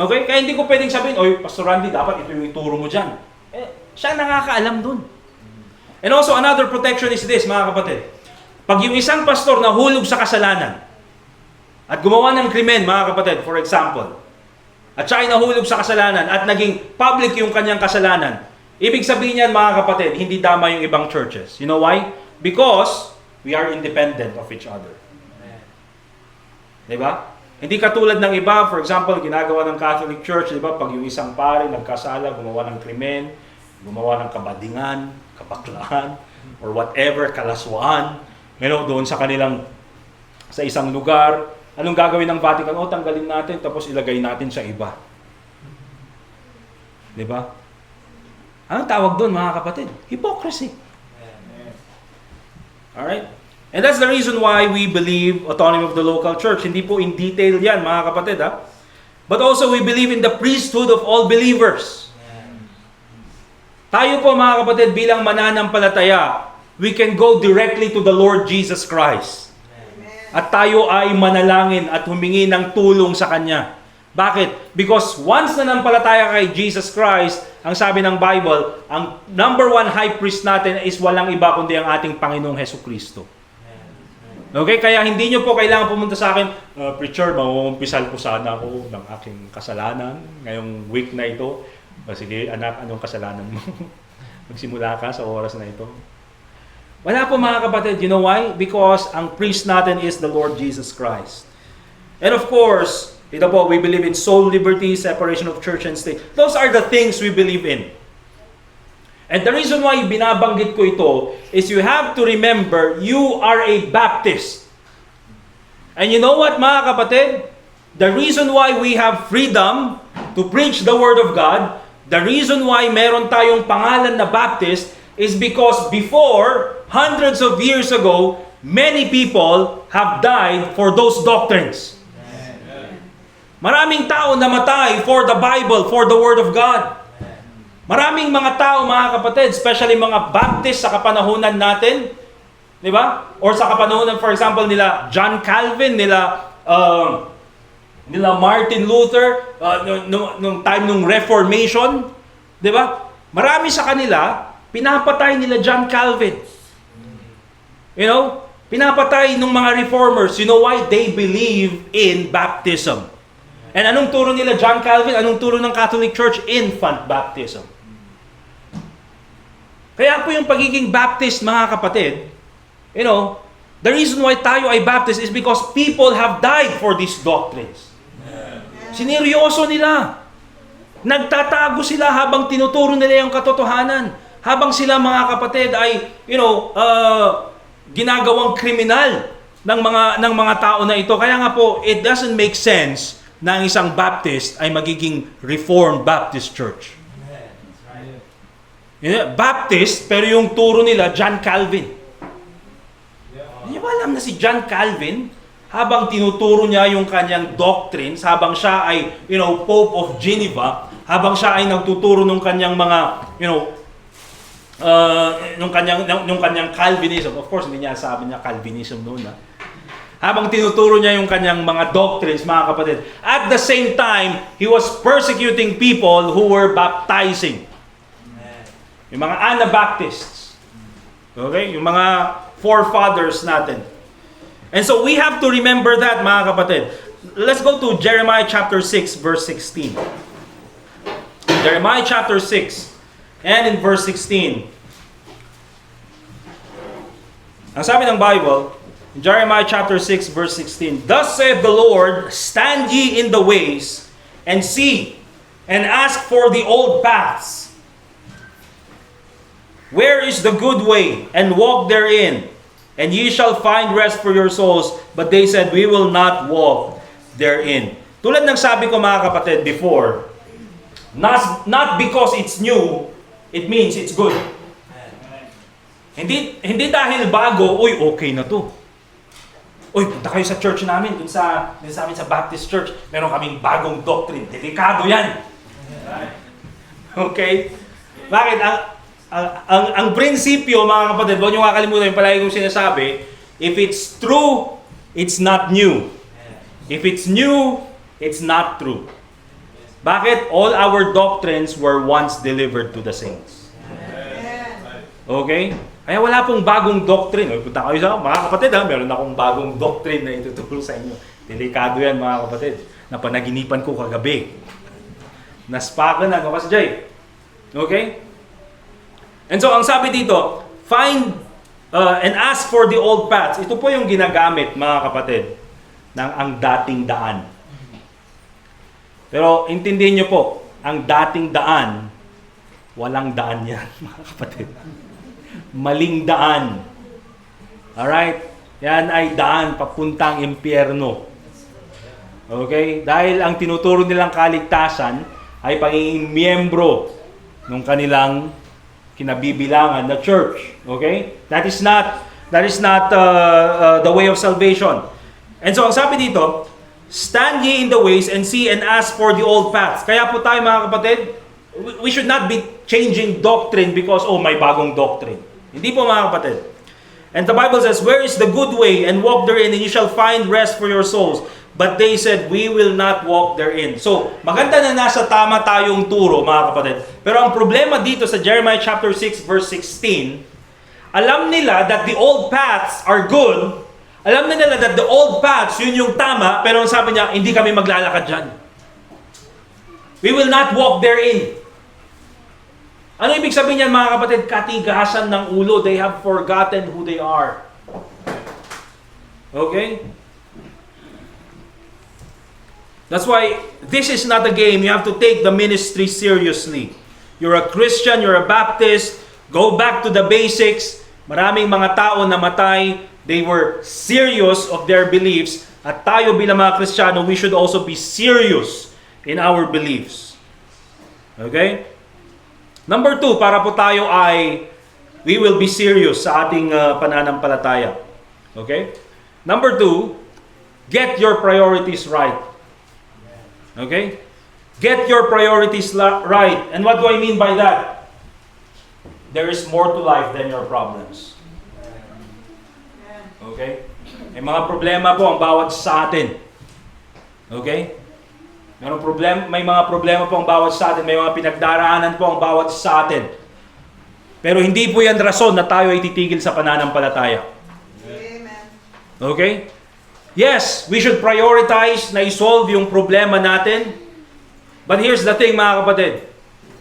Okay? Kaya hindi ko pwedeng sabihin, oy, Pastor Randy, dapat ito yung ituro mo dyan. Siya nakakaalam dun. And also, another protection is this, mga kapatid. Pag yung isang pastor nahulog sa kasalanan, at gumawa ng krimen, mga kapatid, for example, at siya ay nahulog sa kasalanan, at naging public yung kanyang kasalanan, ibig sabihin niyan, mga kapatid, hindi dama yung ibang churches. You know why? Because we are independent of each other. Diba? Hindi katulad ng iba, for example, ginagawa ng Catholic Church, diba? Pag yung isang pare nagkasala, gumawa ng krimen, gumawa ng kabadingan, kabaklaan, or whatever, kalaswaan, doon sa isang lugar, anong gagawin ng Vatican? Tanggalin natin, tapos ilagay natin sa iba. Diba? Anong tawag doon, mga kapatid? Hypocrisy. Alright? And that's the reason why we believe autonomy of the local church. Hindi po in detail yan, mga kapatid, ha? But also, we believe in the priesthood of all believers. Tayo po, mga kapatid, bilang mananampalataya, we can go directly to the Lord Jesus Christ. At tayo ay manalangin at humingi ng tulong sa Kanya. Bakit? Because once na nampalataya kay Jesus Christ, ang sabi ng Bible, ang number one high priest natin is walang iba kundi ang ating Panginoong Hesukristo. Okay? Kaya hindi nyo po kailangan pumunta sa akin, Preacher, mangungumpisal ko sana ako ng aking kasalanan ngayong week na ito. Sige, anak, anong kasalanan mo? Magsimula ka sa oras na ito. Wala po, mga kapatid. You know why? Because ang priest natin is the Lord Jesus Christ. And of course, ito po, we believe in soul liberty, separation of church and state. Those are the things we believe in. And the reason why binabanggit ko ito is you have to remember you are a Baptist. And you know what, mga kapatid? The reason why we have freedom to preach the Word of God, the reason why meron tayong pangalan na Baptist is because before, hundreds of years ago, many people have died for those doctrines. Maraming tao namatay for the Bible, for the Word of God. Maraming mga tao, mga kapatid, especially mga Baptist sa kapanahunan natin, di ba? Or sa kapanahunan, for example, nila John Calvin, nila Martin Luther, nung time nung Reformation, di ba? Marami sa kanila, pinapatay nila John Calvin. You know, pinapatay ng mga reformers. You know why? They believe in baptism. And anong turo nila John Calvin? Anong turo ng Catholic Church? Infant baptism. Kaya po yung pagiging Baptist, mga kapatid, you know, the reason why tayo ay Baptist is because people have died for these doctrines. Sineryoso nila. Nagtatago sila habang tinuturo nila yung katotohanan. Habang sila, mga kapatid, ay, you know, ginagawang kriminal ng mga tao na ito. Kaya nga po, it doesn't make sense na ang isang Baptist ay magiging Reformed Baptist Church. Baptist, pero yung turo nila, John Calvin. Hindi ba alam na si John Calvin, habang tinuturo niya yung kanyang doctrines, habang siya ay, you know, Pope of Geneva, habang siya ay nagtuturo ng kanyang mga, you know, nung kanyang Calvinism. Of course, hindi niya sabi niya Calvinism noon, ha? Habang tinuturo niya yung kanyang mga doctrines, mga kapatid, at the same time, he was persecuting people who were baptizing. Yung mga Anabaptists. Okay? Yung mga forefathers natin. And so we have to remember that, mga kapatid. Let's go to Jeremiah chapter 6, verse 16. Jeremiah chapter 6, and in verse 16. Ang sabi ng Bible, Jeremiah chapter 6, verse 16, "Thus saith the Lord, stand ye in the ways, and see, and ask for the old paths. Where is the good way, and walk therein, and ye shall find rest for your souls. But they said, we will not walk therein." Tulad ng sabi ko, mga kapatid, before, not because it's new, it means it's good. Hindi dahil bago, uy, okay na to. Uy, punta kayo sa church namin, dun sa amin sa Baptist Church, meron kaming bagong doctrine. Delikado yan. Okay? Bakit? Ang prinsipyo, mga kapatid, huwag nyo kakalimutan yung palagi kong sinasabi, if it's true, it's not new. If it's new, it's not true. Bakit? All our doctrines were once delivered to the saints. Okay? Kaya wala pong bagong doctrine. Punta kayo sa mga kapatid, ha? Meron akong bagong doctrine na ituturo sa inyo. Delikado yan, mga kapatid. Napanaginipan ko kagabi. Naspakan na, Kasi Jay. Okay? And so, ang sabi dito, find and ask for the old paths. Ito po yung ginagamit, mga kapatid, ng ang dating daan. Pero, intindihin nyo po, ang dating daan, walang daan yan, mga kapatid. Maling daan. Alright? Yan ay daan papuntang impyerno. Okay? Dahil ang tinuturo nilang kaligtasan ay pagiging miyembro ng kanilang kinabibilangan na church. Okay? That is not the way of salvation. And so ang sabi dito, stand ye in the ways and see and ask for the old paths. Kaya po tayo, mga kapatid, we should not be changing doctrine because may bagong doctrine. Hindi po, mga kapatid. And the Bible says, where is the good way, and walk therein, and you shall find rest for your souls. But they said, we will not walk therein. So, maganda na nasa tama tayong turo, mga kapatid. Pero ang problema dito sa Jeremiah chapter 6, verse 16, alam nila that the old paths are good. Alam nila that the old paths, yun yung tama. Pero ang sabi niya, hindi kami maglalakad dyan. We will not walk therein. Ano ibig sabihin niyan, mga kapatid? Katigasan ng ulo. They have forgotten who they are. Okay? That's why this is not a game. You have to take the ministry seriously. You're a Christian, you're a Baptist, go back to the basics. Maraming mga tao namatay. They were serious of their beliefs. At tayo bilang mga Kristiyano, we should also be serious in our beliefs. Okay? Number 2, para po tayo ay we will be serious sa ating pananampalataya. Okay? Number 2, get your priorities right. Okay? Get your priorities right. And what do I mean by that? There is more to life than your problems. Okay? May mga problema po ang bawat sa atin. Okay? May mga problema po ang bawat sa atin. May mga pinagdaraanan po ang bawat sa atin. Pero hindi po yan rason na tayo ay titigil sa pananampalataya. Amen. Okay? Yes, we should prioritize na isolve yung problema natin. But here's the thing, mga kapatid.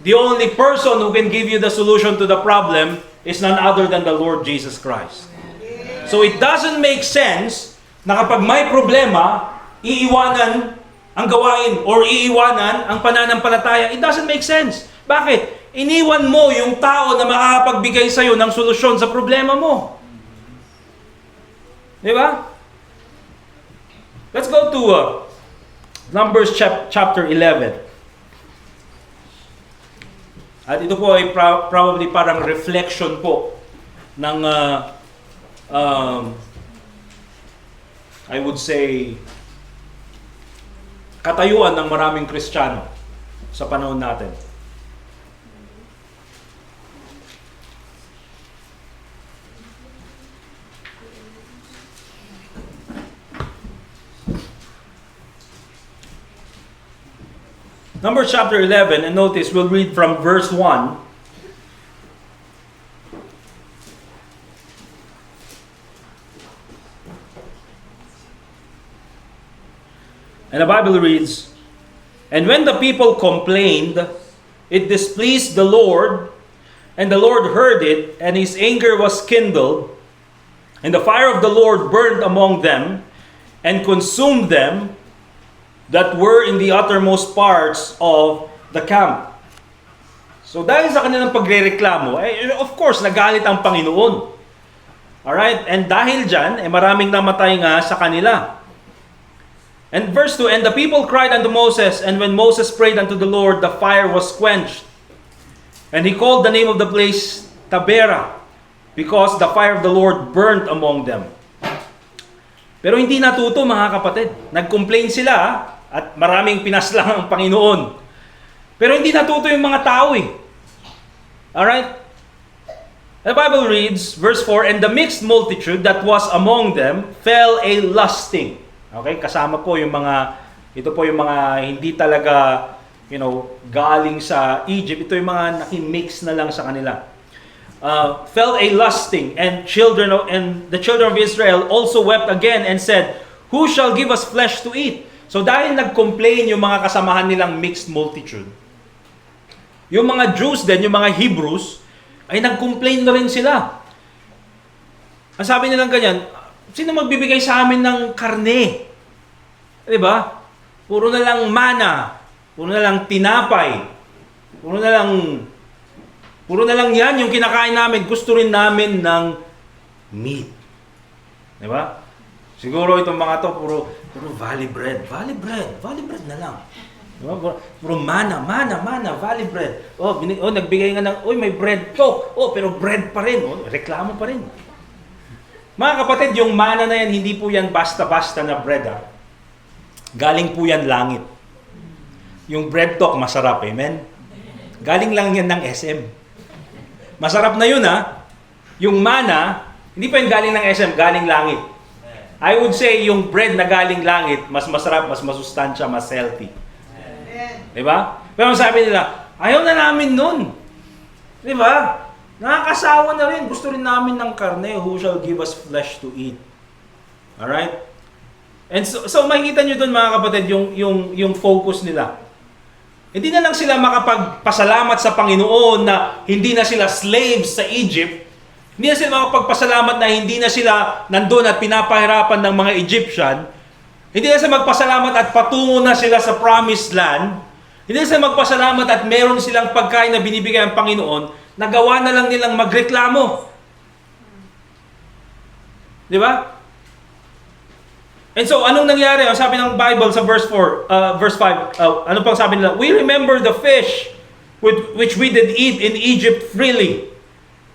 The only person who can give you the solution to the problem is none other than the Lord Jesus Christ. So it doesn't make sense na kapag may problema, iiwanan ang gawain or iiwanan ang pananampalataya. It doesn't make sense. Bakit? Iniwan mo yung tao na makakapagbigay sa'yo ng solusyon sa problema mo. Di ba? Let's go to Numbers chapter 11. At ito po ay probably parang reflection po ng I would say katayuan ng maraming Kristiyano sa panahon natin. Numbers chapter 11, and notice we'll read from verse 1. And the Bible reads, "And when the people complained, it displeased the Lord, and the Lord heard it, and his anger was kindled, and the fire of the Lord burned among them, and consumed them that were in the uttermost parts of the camp." So dahil sa kanilang pagrereklamo, of course, nagalit ang Panginoon. Alright? And dahil dyan, maraming namatay nga sa kanila. And verse 2, "And the people cried unto Moses, and when Moses prayed unto the Lord, the fire was quenched. And he called the name of the place Taberah, because the fire of the Lord burnt among them." Pero hindi natuto, mga kapatid. Nag-complain sila, at maraming pinaslang ang Panginoon. Pero hindi natuto yung mga tao eh. Alright? The Bible reads, verse 4, "And the mixed multitude that was among them fell a lusting." Okay? Kasama po yung mga, ito po yung mga hindi talaga, galing sa Egypt. Ito yung mga nakimix na lang sa kanila. Fell a lusting, and the children of Israel also wept again and said, "Who shall give us flesh to eat?" So dahil nag-complain yung mga kasamahan nilang mixed multitude, yung mga Jews din, yung mga Hebrews, ay nag-complain na rin sila. Ang sabi nilang ganyan, sino magbibigay sa amin ng karne? Diba? Puro na lang mana, puro na lang tinapay, puro na lang yan yung kinakain namin. Gusto rin namin ng meat. Diba? Siguro itong mga to, puro valley bread na lang. Diba? Puro mana, valley bread. Nagbigay nga ng, may bread to. Pero bread pa rin. Reklamo pa rin. Mga kapatid, yung mana na yan, hindi po yan basta-basta na bread. Galing po yan langit. Yung bread talk, masarap. Amen? Galing lang yan ng SM. Masarap na yun, Yung mana, hindi pa yung galing ng SM, galing langit. I would say, yung bread na galing langit, mas masarap, mas masustansya, mas healthy. Diba? Pero sabi nila, ayaw na namin nun. Diba? Nakakasawa na rin. Gusto rin namin ng karne. Who shall give us flesh to eat? Alright? And so makikita nyo dun, mga kapatid, yung focus nila. Hindi na lang sila makapagpasalamat sa Panginoon na hindi na sila slaves sa Egypt. Hindi na sila makapagpasalamat na hindi na sila nandun at pinapahirapan ng mga Egyptian. Hindi na sila magpasalamat at patungo na sila sa promised land. Hindi na sila magpasalamat at meron silang pagkain na binibigay ang Panginoon. Nagawa na lang nilang magreklamo. Di ba? And so, anong nangyari? Ang sabi ng Bible sa verse 5, ano pang sabi nila? "We remember the fish which we did eat in Egypt freely.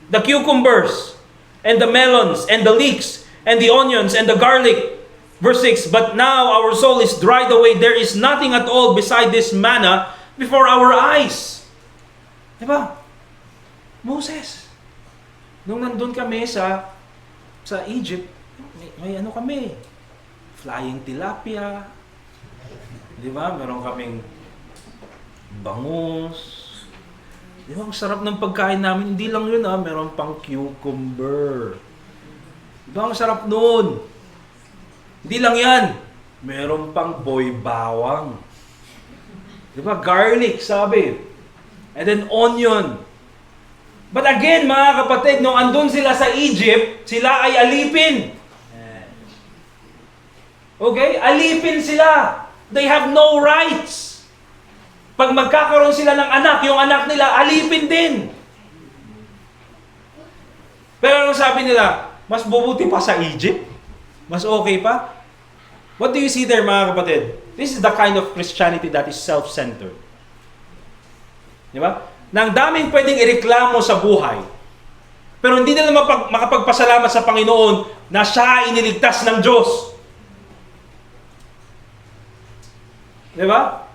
The cucumbers, and the melons, and the leeks, and the onions, and the garlic, Verse 6, but now our soul is dried away. There is nothing at all beside this manna before our eyes. Diba? Moses, nung nandun kami sa Egypt, may ano kami, flying tilapia, di ba? Meron kaming bangus. Di ba? Ang sarap ng pagkain namin. Hindi lang yun meron pang cucumber. Di ba? Ang sarap nun. Hindi lang yan. Meron pang boy bawang. Di ba? Garlic, sabi. And then onion. But again, mga kapatid, nung andun sila sa Egypt, sila ay alipin. Okay? Alipin sila. They have no rights. Pag magkakaroon sila ng anak, yung anak nila, alipin din. Pero ano sabi nila? Mas bubuti pa sa Egypt? Mas okay pa? What do you see there, mga kapatid? This is the kind of Christianity that is self-centered. Di ba? Na ang daming pwedeng ireklamo sa buhay, pero hindi nila makapagpasalamat sa Panginoon na siya iniligtas ng Diyos. Di ba?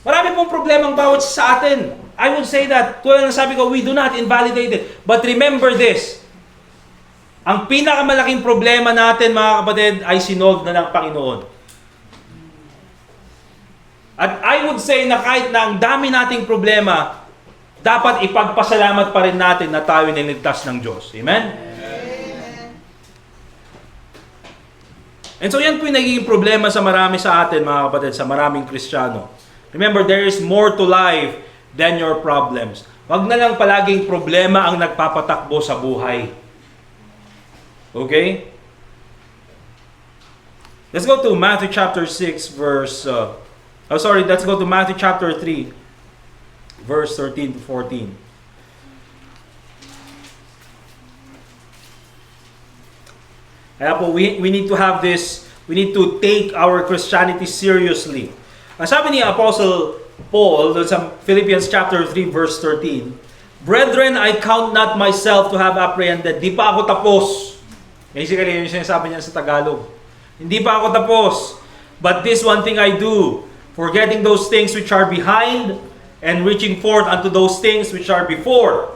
Marami pong problemang bawat sa atin. I would say that, tulad ng sabi ko, we do not invalidate it. But remember this, ang pinakamalaking problema natin, mga kapatid, ay sinolve na ng Panginoon. At I would say na kahit na ang dami nating problema, dapat ipagpasalamat pa rin natin na tayo niligtas ng Diyos. Amen? And so yan po yung nagiging problema sa marami sa atin, mga kapatid, sa maraming Kristiyano. Remember, there is more to life than your problems. Wag na lang palaging problema ang nagpapatakbo sa buhay. Okay? Let's go to Matthew chapter 6 verse... let's go to Matthew chapter 3. Verse 13 to 14. Kaya po, we need to have this, we need to take our Christianity seriously. Ang sabi ni Apostle Paul sa Philippians chapter 3 verse 13, Brethren, I count not myself to have apprehended. Di pa ako tapos. Basically, yung sinasabi niya sa Tagalog. Hindi pa ako tapos. But this one thing I do, forgetting those things which are behind, and reaching forth unto those things which are before.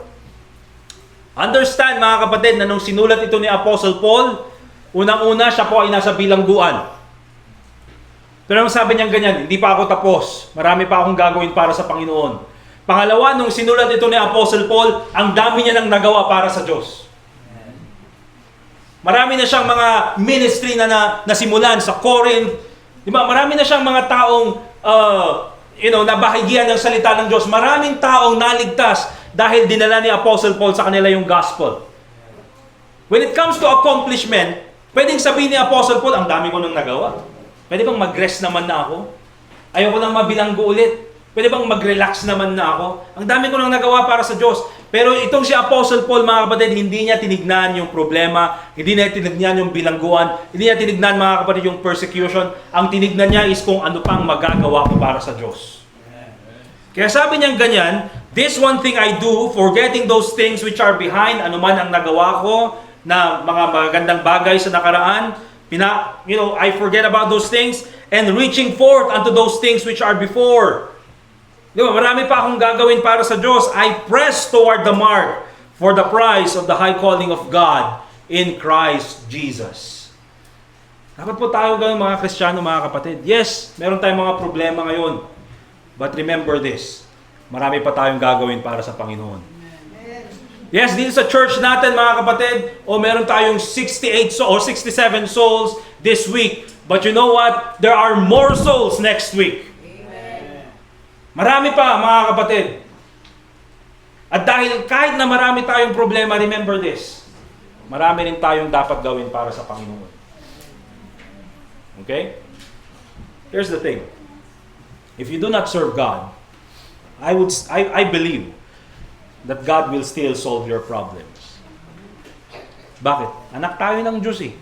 Understand, mga kapatid, na nung sinulat ito ni Apostle Paul, unang-una siya po ay nasa bilangguan. Pero nung sabi niya ganyan, hindi pa ako tapos. Marami pa akong gagawin para sa Panginoon. Pangalawa, nung sinulat ito ni Apostle Paul, ang dami niya nang nagawa para sa Diyos. Marami na siyang mga ministry na nasimulan sa Corinth. Diba? Marami na siyang mga taong nabahigian ng salita ng Diyos. Maraming taong naligtas dahil dinala ni Apostle Paul sa kanila yung gospel. When it comes to accomplishment, pwedeng sabihin ni Apostle Paul, ang dami ko nang nagawa. Pwede bang mag-rest naman na ako? Ayoko nang mabilanggo ulit. Pwede bang mag-relax naman na ako? Ang dami ko nang nagawa para sa Diyos. Pero itong si Apostle Paul, mga kapatid, hindi niya tinignan yung problema, hindi niya tinignan yung bilangguan, hindi niya tinignan, mga kapatid, yung persecution. Ang tinignan niya is kung ano pang magagawa ko para sa Diyos. Kaya sabi niya ganyan, this one thing I do, forgetting those things which are behind, ano man ang nagawa ko, na mga magandang bagay sa nakaraan, I forget about those things, and reaching forth unto those things which are before. Di ba? Marami pa akong gagawin para sa Diyos. I press toward the mark for the prize of the high calling of God in Christ Jesus. Dapat po tayo gawin, mga Kristiyano, mga kapatid. Yes, meron tayong mga problema ngayon. But remember this, marami pa tayong gagawin para sa Panginoon. Yes, dito sa church natin, mga kapatid, meron tayong 68 or 67 souls this week. But you know what? There are more souls next week. Marami pa, mga kapatid. At dahil kahit na marami tayong problema, remember this, marami rin tayong dapat gawin para sa Panginoon. Okay? Here's the thing. If you do not serve God, I believe that God will still solve your problems. Bakit? Anak tayo ng Diyos eh.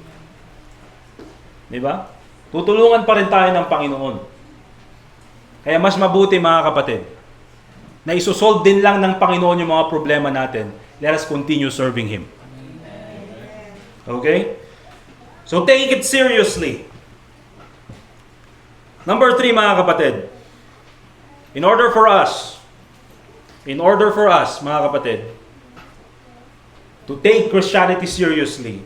Di ba? Tutulungan pa rin tayo ng Panginoon. Kaya mas mabuti, mga kapatid, na isosolve din lang ng Panginoon yung mga problema natin. Let us continue serving Him. Okay? So take it seriously. Number 3, mga kapatid. In order for us, mga kapatid, to take Christianity seriously,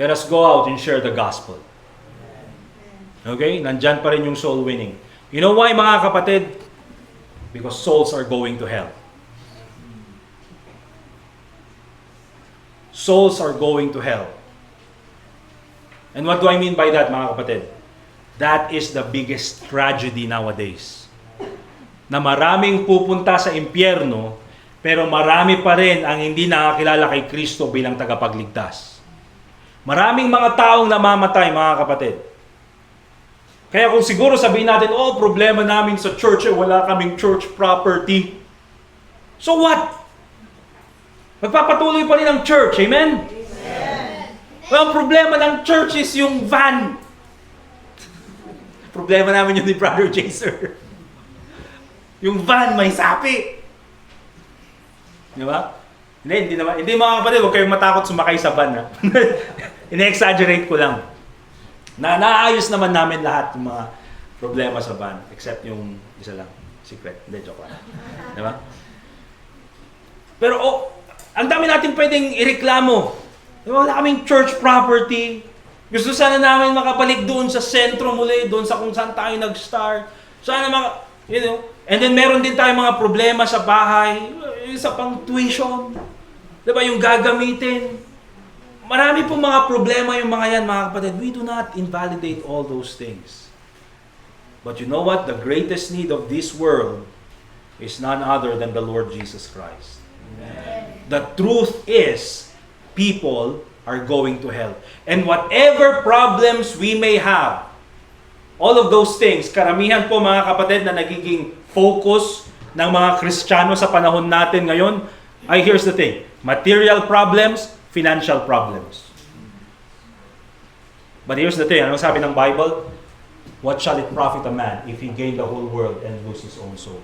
let us go out and share the gospel. Okay? Nandyan pa rin yung soul winning. You know why, mga kapatid? Because souls are going to hell. Souls are going to hell. And what do I mean by that, mga kapatid? That is the biggest tragedy nowadays. Na maraming pupunta sa impyerno, pero marami pa rin ang hindi nakakilala kay Kristo bilang tagapagligtas. Maraming mga taong namamatay, mga kapatid. Kaya kung siguro sabihin natin, problema namin sa church, wala kaming church property. So what? Magpapatuloy pa rin ang church, amen? Well, ang problema ng church is yung van. Problema namin yun ni Brother Jaser. Yung van may sapi. Di ba? Hindi naman. Hindi, mga kapatid, huwag kayong matakot sumakay sa van. Ha? Ine-exaggerate ko lang. Naayos naman namin lahat ng mga problema sa van. Except yung isa lang. Secret. Hindi, joke lang. Di ba? Pero, ang dami natin pwedeng ireklamo. Di ba? Wala kaming church property. Gusto sana namin makabalik doon sa sentro muli, doon sa kung saan tayo nag-start. Sana and then meron din tayong mga problema sa bahay, sa pang tuition. Di ba? Yung gagamitin. Marami pong mga problema yung mga yan, mga kapatid. We do not invalidate all those things. But you know what? The greatest need of this world is none other than the Lord Jesus Christ. Amen. The truth is, people are going to hell. And whatever problems we may have, all of those things, karamihan po, mga kapatid, na nagiging focus ng mga Kristiyano sa panahon natin ngayon, ay here's the thing, material problems, financial problems. But here's the thing, anong sabi ng Bible? What shall it profit a man if he gain the whole world and lose his own soul?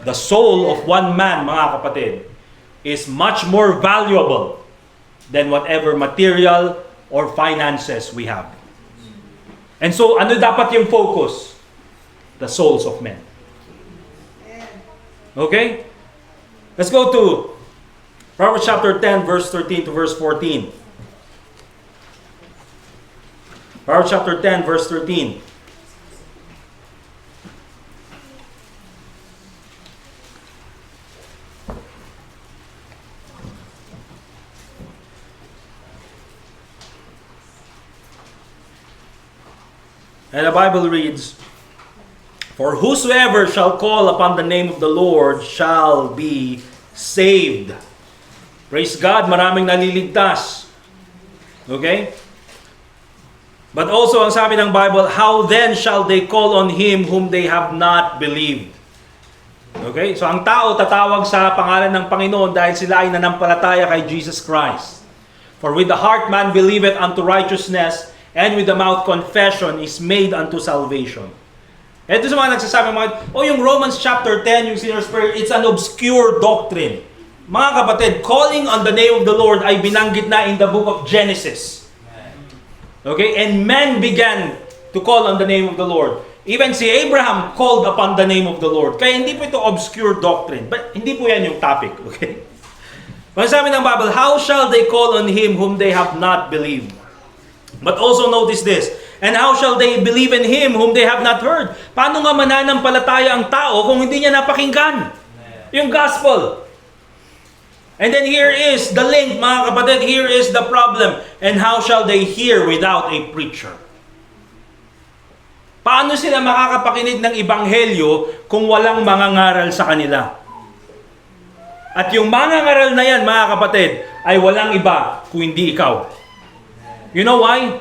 The soul of one man, mga kapatid, is much more valuable than whatever material or finances we have. And so, ano dapat yung focus? The souls of men. Okay? Let's go to Proverbs chapter 10, verse 13 to verse 14. Proverbs chapter 10, verse 13. And the Bible reads, "For whosoever shall call upon the name of the Lord shall be saved." Praise God, maraming naliligtas. Okay? But also, ang sabi ng Bible, "How then shall they call on Him whom they have not believed?" Okay? So, ang tao tatawag sa pangalan ng Panginoon dahil sila ay nanampalataya kay Jesus Christ. "For with the heart man believeth unto righteousness, and with the mouth confession is made unto salvation." Ito sa mga nagsasabi, yung Romans chapter 10, yung sinner's prayer, it's an obscure doctrine. Mga kapatid, calling on the name of the Lord ay binanggit na in the book of Genesis. Okay? And men began to call on the name of the Lord. Even si Abraham called upon the name of the Lord. Kaya hindi po ito obscure doctrine. But hindi po yan yung topic. Okay? Sabi ng Bible, "How shall they call on Him whom they have not believed?" But also notice this, "And how shall they believe in Him whom they have not heard?" Paano nga mananampalataya ang tao kung hindi niya napakinggan yung gospel? And then here is the link, mga kapatid. Here is the problem. "And how shall they hear without a preacher?" Paano sila makakapakinig ng ebanghelyo kung walang mangangaral sa kanila? At yung mangangaral na yan, mga kapatid, ay walang iba kung hindi ikaw. You know why?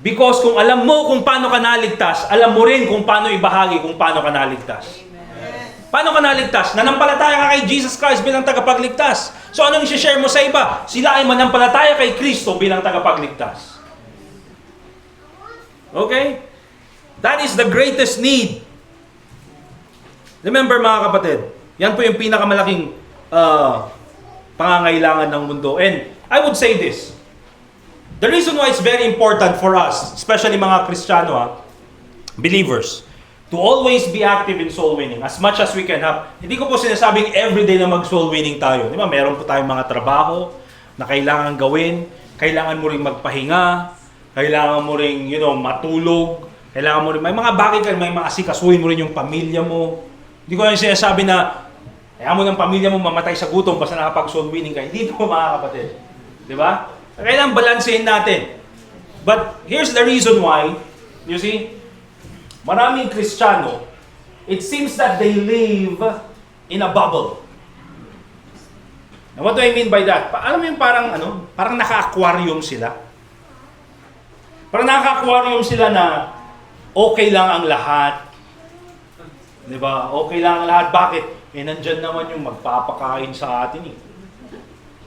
Because kung alam mo kung paano ka naligtas, alam mo rin kung paano ibahagi kung paano ka naligtas. Amen. Paano ka naligtas? Nanampalataya ka kay Jesus Christ bilang tagapagligtas. So anong i-share mo sa iba? Sila ay manampalataya kay Kristo bilang tagapagligtas. Okay? That is the greatest need. Remember, mga kapatid, yan po yung pinakamalaking pangangailangan ng mundo. And I would say this, the reason why it's very important for us, especially mga Kristiyano, believers to always be active in soul winning as much as we can have. Hindi ko po sinasabing everyday na mag-soul winning tayo. Di ba? Meron po tayong mga trabaho na kailangan gawin. Kailangan mo rin magpahinga. Kailangan mo rin, matulog. Kailangan mo rin, may mga bagay ka, may mga asikasuhin mo rin yung pamilya mo. Hindi ko lang sinasabi na, kaya mo ng pamilya mo mamatay sa gutom basta nakapag-soul winning ka. Hindi po mga kapatid. Di ba? Kailangan balansehin natin. But here's the reason why, you see, maraming Kristiyano, it seems that they live in a bubble. And what do I mean by that? Alam mo yung parang naka-aquarium sila. Parang naka-aquarium sila na okay lang ang lahat. Di ba? Okay lang ang lahat. Bakit? Nandyan naman yung magpapakain sa atin eh.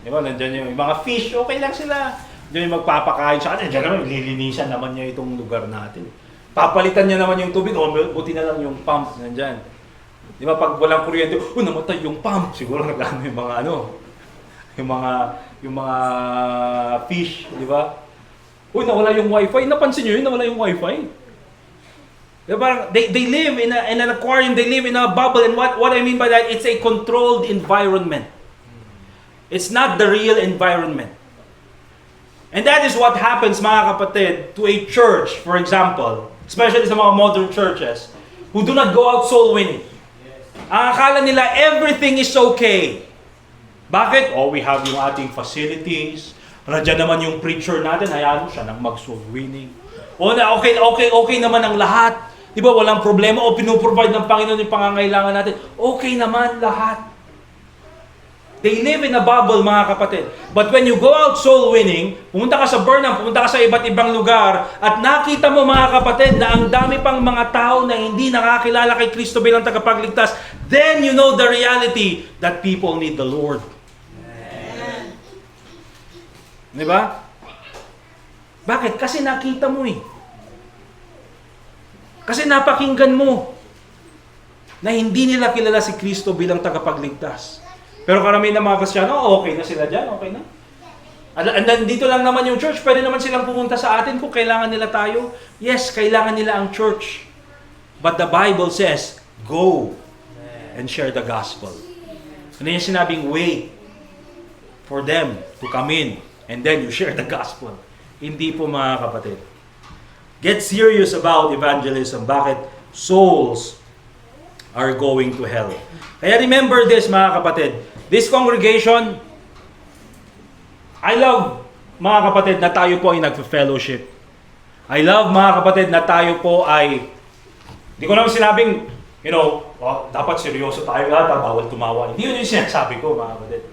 Di ba? Nandyan yung mga fish, okay lang sila. Nandyan yung magpapakain sa atin. Nandyan naman, lilinisan naman niya itong lugar natin. Papalitan niya naman yung tubig, buti na lang yung pump nandyan. Di ba, pag walang kuryente, namatay yung pump. Siguro naglano yung mga fish, di ba? Nawala yung wifi. Napansin niyo yun, nawala yung wifi. Di ba, they live in an aquarium, they live in a bubble, and what I mean by that, it's a controlled environment. It's not the real environment. And that is what happens, mga kapatid, to a church, for example, especially sa mga modern churches, who do not go out soul winning. Ang akala nila, everything is okay. Bakit? We have yung ating facilities. Nandiyan naman yung preacher natin, hayaan mo siya nang mag-soul winning. Okay naman ang lahat. Di ba, walang problema. Pinuprovide ng Panginoon yung pangangailangan natin. Okay naman lahat. They live in a bubble, mga kapatid. But when you go out soul winning, pumunta ka sa Burnham, pumunta ka sa iba't ibang lugar, at nakita mo, mga kapatid, na ang dami pang mga tao na hindi nakakilala kay Kristo bilang tagapagligtas, then you know the reality that people need the Lord. Amen. Di ba? Bakit? Kasi nakita mo eh. Kasi napakinggan mo na hindi nila kilala si Kristo bilang tagapagligtas. Pero karamihan ng mga Kristiyano, okay na sila dyan, okay na. And then, dito lang naman yung church, pwede naman silang pumunta sa atin kung kailangan nila tayo. Yes, kailangan nila ang church. But the Bible says, go and share the gospel. Ano yung sinabing, wait for them to come in and then you share the gospel. Hindi po, mga kapatid. Get serious about evangelism. Bakit? Souls are going to hell. Kaya remember this, mga kapatid. This congregation, I love, mga kapatid, na tayo po ay nagfe-fellowship. I love, mga kapatid, na tayo po ay, hindi ko naman sinabing, dapat seryoso tayo lahat, bawal tumawa. Hindi yun yung sinasabi ko, mga kapatid.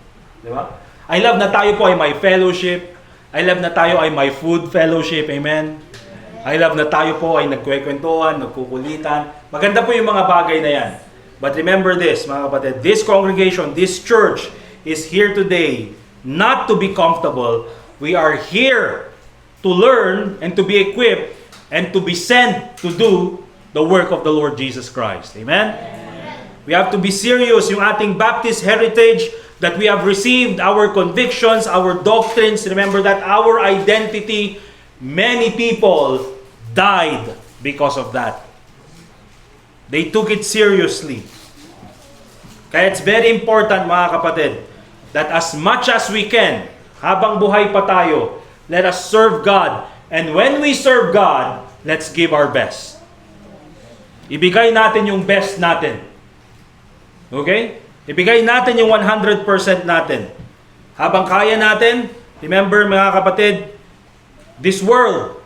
Di ba? I love na tayo po ay may fellowship. I love na tayo ay may food fellowship. Amen? I love na tayo po ay nagkwekwentuhan, nagkukulitan. Maganda po yung mga bagay na yan. But remember this, mga kapatid, this congregation, this church is here today not to be comfortable. We are here to learn and to be equipped and to be sent to do the work of the Lord Jesus Christ. Amen? We have to be serious. Yung ating Baptist heritage that we have received, our convictions, our doctrines, remember that our identity, many people died because of that. They took it seriously. Kaya it's very important, mga kapatid, that as much as we can, habang buhay pa tayo, let us serve God. And when we serve God, let's give our best. Ibigay natin yung best natin. Okay? Ibigay natin yung 100% natin. Habang kaya natin, remember, mga kapatid, this world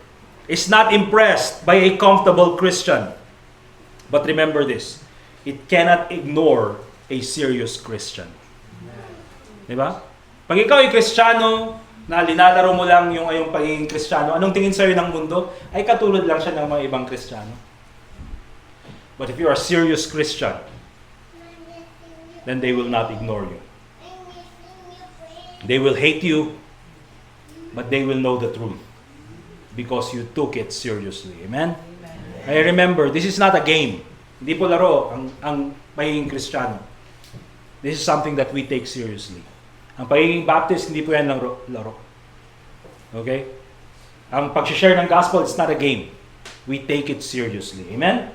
is not impressed by a comfortable Christian. But remember this, it cannot ignore a serious Christian. Diba? Pag ikaw ay Kristiyano, na linalaro mo lang yung pagiging Kristiyano, anong tingin sa'yo ng mundo? Ay katulad lang siya ng mga ibang Kristiyano. But if you are a serious Christian, then they will not ignore you. They will hate you, but they will know the truth. Because you took it seriously. Amen? I remember, this is not a game. Hindi po laro ang pagiging Kristiyano. This is something that we take seriously. Ang pagiging Baptist, hindi po yan laro. Okay? Ang pag-share ng gospel, it's not a game. we take it seriously. Amen?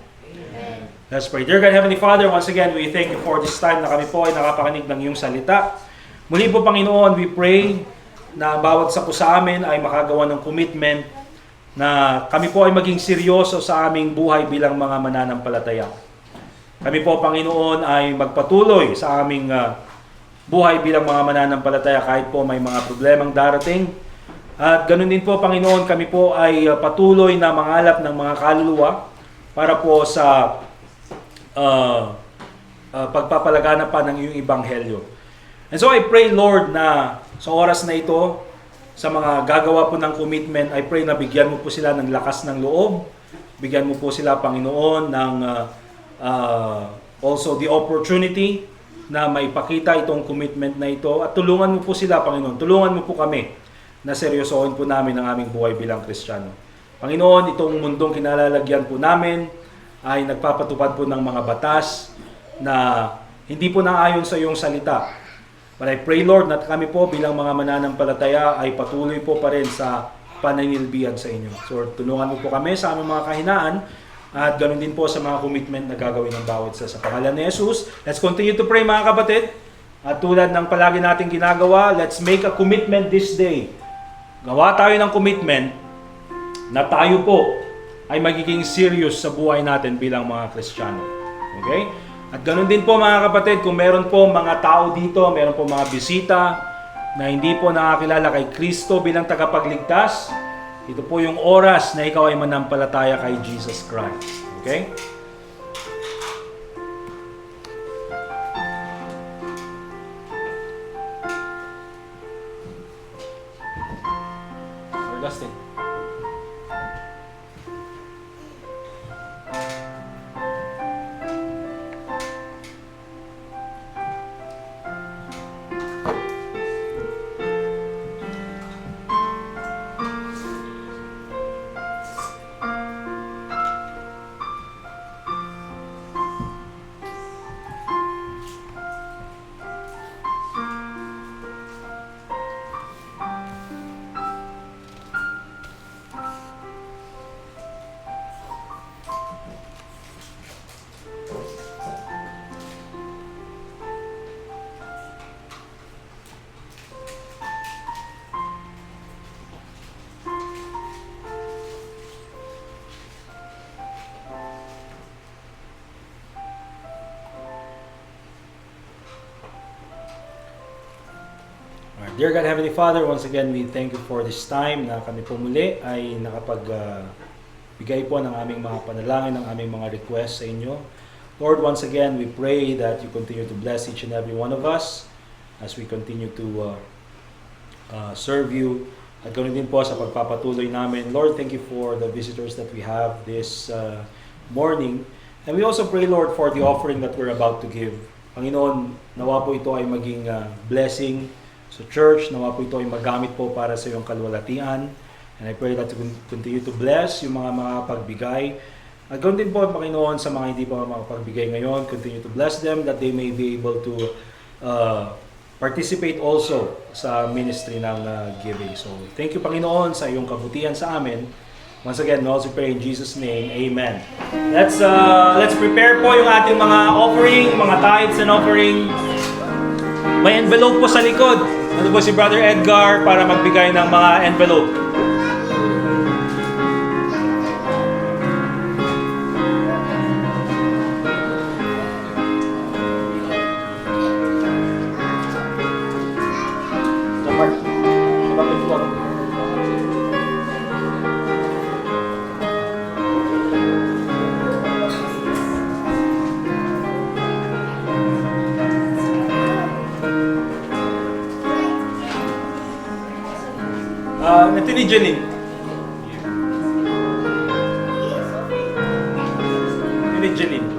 Let's pray. Dear God, Heavenly Father, once again, we thank you for this time na kami po ay nakapakinig ng iyong salita. Muli po, Panginoon, we pray na bawat isa po sa amin ay makagawa ng commitment na kami po ay maging seryoso sa aming buhay bilang mga mananampalataya. Kami po, Panginoon, ay magpatuloy sa aming buhay bilang mga mananampalataya kahit po may mga problemang darating. At ganun din po, Panginoon, kami po ay patuloy na mangalap ng mga kaluluwa para po sa pagpapalagana pa ng iyong ebanghelyo. And so I pray, Lord, na sa oras na ito, sa mga gagawa po ng commitment, I pray na bigyan mo po sila ng lakas ng loob, bigyan mo po sila, Panginoon, ng also the opportunity na maipakita itong commitment na ito at tulungan mo po sila, Panginoon. Tulungan mo po kami na seryosohin po namin ang aming buhay bilang Kristiyano. Panginoon, itong mundong kinalalagyan po namin ay nagpapatupad po ng mga batas na hindi po naayon sa iyong salita. But I pray, Lord, na kami po bilang mga mananampalataya ay patuloy po pa rin sa pananilbihan sa inyo. So, tulungan mo po kami sa aming mga kahinaan at ganoon din po sa mga commitment na gagawin ng bawat isa. Sa pangalan ni Jesus, let's continue to pray, mga kapatid. At tulad ng palagi nating ginagawa, let's make a commitment this day. Gawa tayo ng commitment na tayo po ay magiging serious sa buhay natin bilang mga Kristiyano. Okay? At ganoon din po, mga kapatid, kung meron po mga tao dito, meron po mga bisita na hindi po nakakilala kay Kristo bilang tagapagligtas, ito po yung oras na ikaw ay manampalataya kay Jesus Christ. Okay? Augustine. Dear God, Heavenly Father, once again, we thank you for this time na kami po muli ay nakapagbigay po ng aming mga panalangin, ng aming mga requests sa inyo. Lord, once again, we pray that you continue to bless each and every one of us as we continue to serve you. At ganoon din po sa pagpapatuloy namin. Lord, thank you for the visitors that we have this morning. And we also pray, Lord, for the offering that we're about to give. Panginoon, nawa po ito ay maging blessing sa church, nawa po ito ay magamit po para sa iyong kalwalatian. And I pray that you continue to bless yung mga pagbigay. At ganoon din po, Panginoon, sa mga hindi pa makapagbigay ngayon, continue to bless them that they may be able to participate also sa ministry ng giving. So, thank you, Panginoon, sa iyong kabutihan sa amin. Once again, we also pray in Jesus' name, Amen. Let's prepare po yung ating mga offering, mga tithes and offering. May envelope po sa likod. Ano po si Brother Edgar para magbigay ng mga envelope. Ito ni Janine. Ito ni Janine.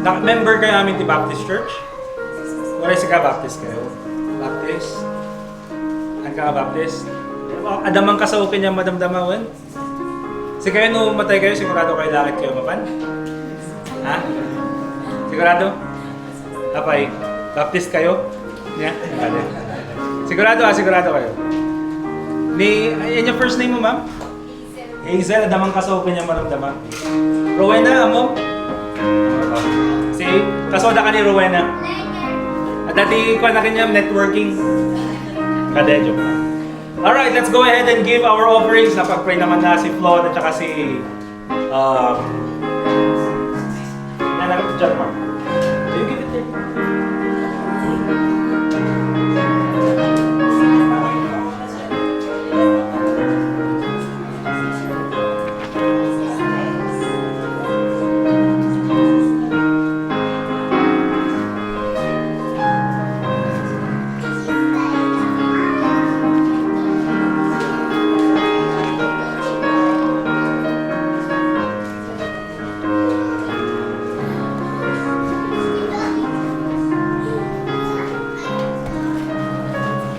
Member kayo namin di Baptist Church? Wala si ka-Baptist kayo? Baptist? Ang ka-Baptist? Adamang kasaukin niya madamdamawan? Si kayo nung matay kayo, sigurado kayo lakit kayo mapan? Ha? Sigurado? Apay? Baptist kayo? Yeah? Sigurado sigurado kayo. Yan yung first name mo, ma'am? Hazel, adamang kaso kanya maramdaman. Rowena, amo? Si, kasoda ka ni Rowena. At dati ko na kanya networking. Kadedyo. Alright, let's go ahead and give our offerings. Napag-pray naman na si Flo at saka si... John Mark. Do you give it there?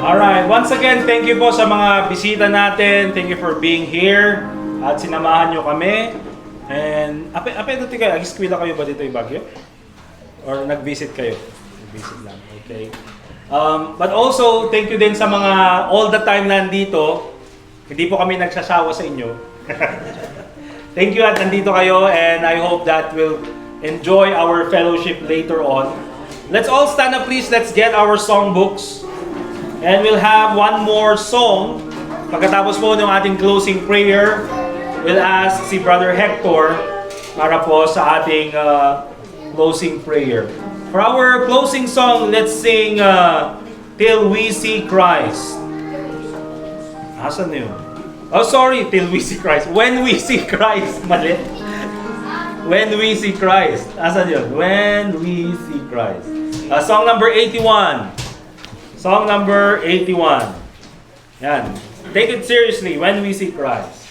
Alright, once again, thank you po sa mga bisita natin. Thank you for being here. At sinamahan nyo kami. And, ape ito kayo, agiskwila kayo ba dito yung Baguio? Or nag-visit kayo? Nag-visit lang, okay. But also, thank you din sa mga all the time nandito. Hindi po kami nagsasawa sa inyo. Thank you at nandito kayo and I hope that we'll enjoy our fellowship later on. Let's all stand up please. Let's get our songbooks. And we'll have one more song. Pagkatapos po ng ating closing prayer, we'll ask si Brother Hector para po sa ating closing prayer. For our closing song, let's sing Till We See Christ. Asan yun? Oh, sorry, Till We See Christ. When We See Christ. Mali. When We See Christ. Asan yun? When We See Christ. Song number 81. Song number 81. Yan. Take it seriously, When We See Christ.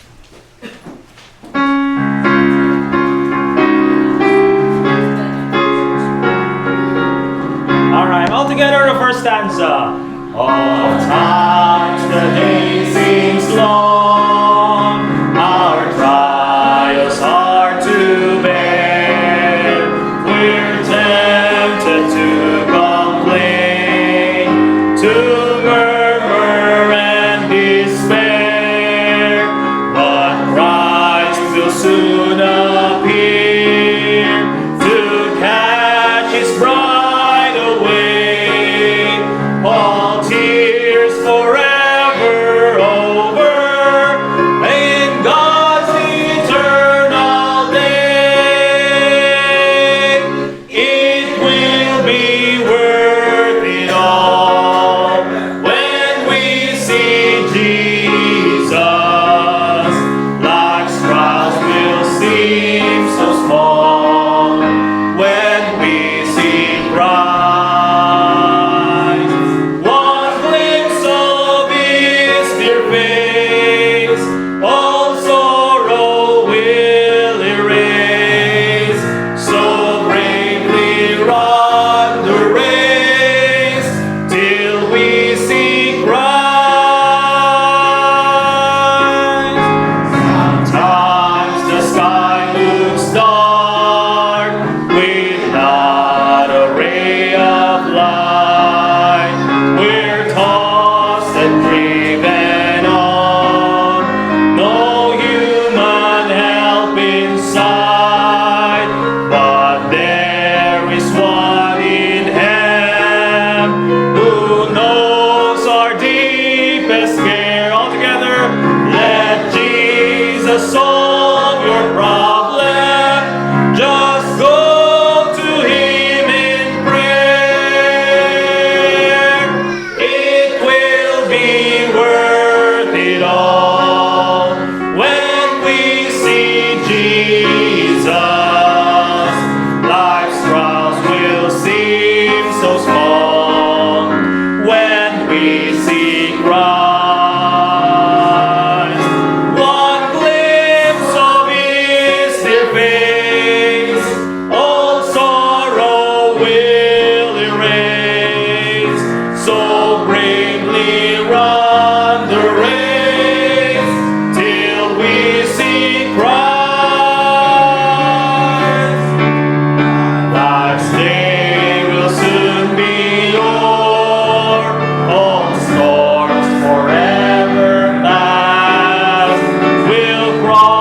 Alright, all together the first stanza. All times the day seems long, our trials hard to bear. We're tempted to complain, to murmur and despair, but Christ will soon appear to catch His bride away. All tears forever over in God's eternal day. It will be worth it all when we see Jesus. Life's trials will seem so small when we see Christ. One glimpse of His dear face, all sorrow will erase. So bravely run the race till we see Christ. Sometimes the sky looks dark without a ray of light. We're tossed and driven on, no human help in sight. But there is one in heaven who knows our deepest care. All together, let Jesus solve your problem. Just go to Him in prayer. It will be worth it all when we see Jesus. Life's trials will seem so small when we see Christ. One glimpse of His dear face, all sorrow will erase. So bravely run the race till we see Christ. Life's day will soon be o'er, all storms forever past. We'll cross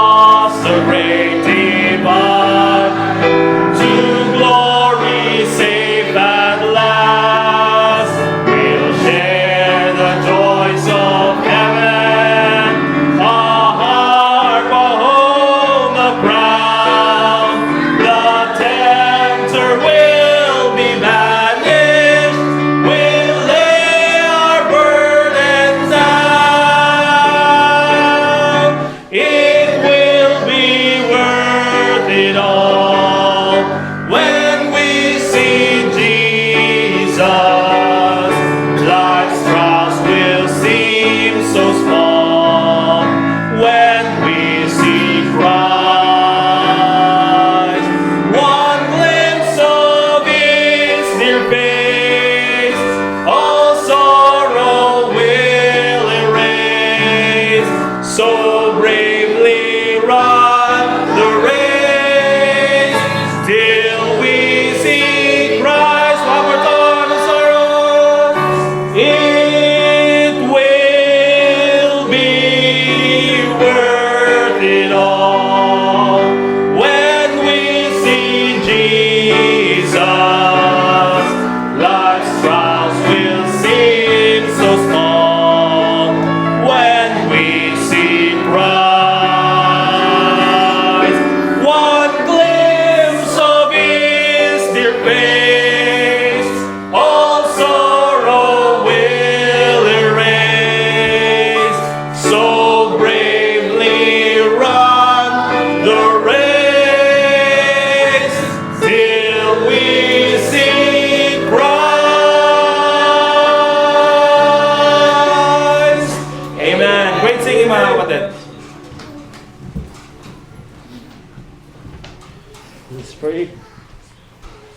Let's pray.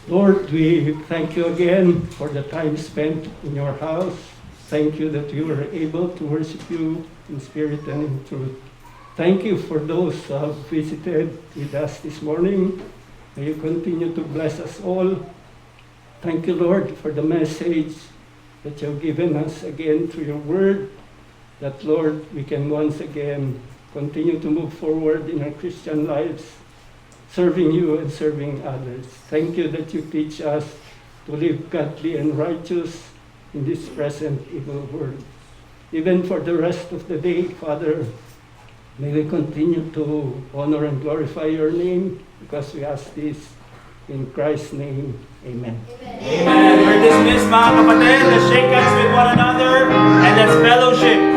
Lord, we thank you again for the time spent in your house. Thank you that we were able to worship you in spirit and in truth. Thank you for those who have visited with us this morning. May you continue to bless us all. Thank you, Lord, for the message that you have given us again through your word, that, Lord, we can once again continue to move forward in our Christian lives, serving you and serving others. Thank you that you teach us to live godly and righteous in this present evil world. Even for the rest of the day, Father, may we continue to honor and glorify your name, because we ask this in Christ's name. Amen. Amen. We're dismissed, mga kapatid. Let's shake hands with one another and let's fellowship.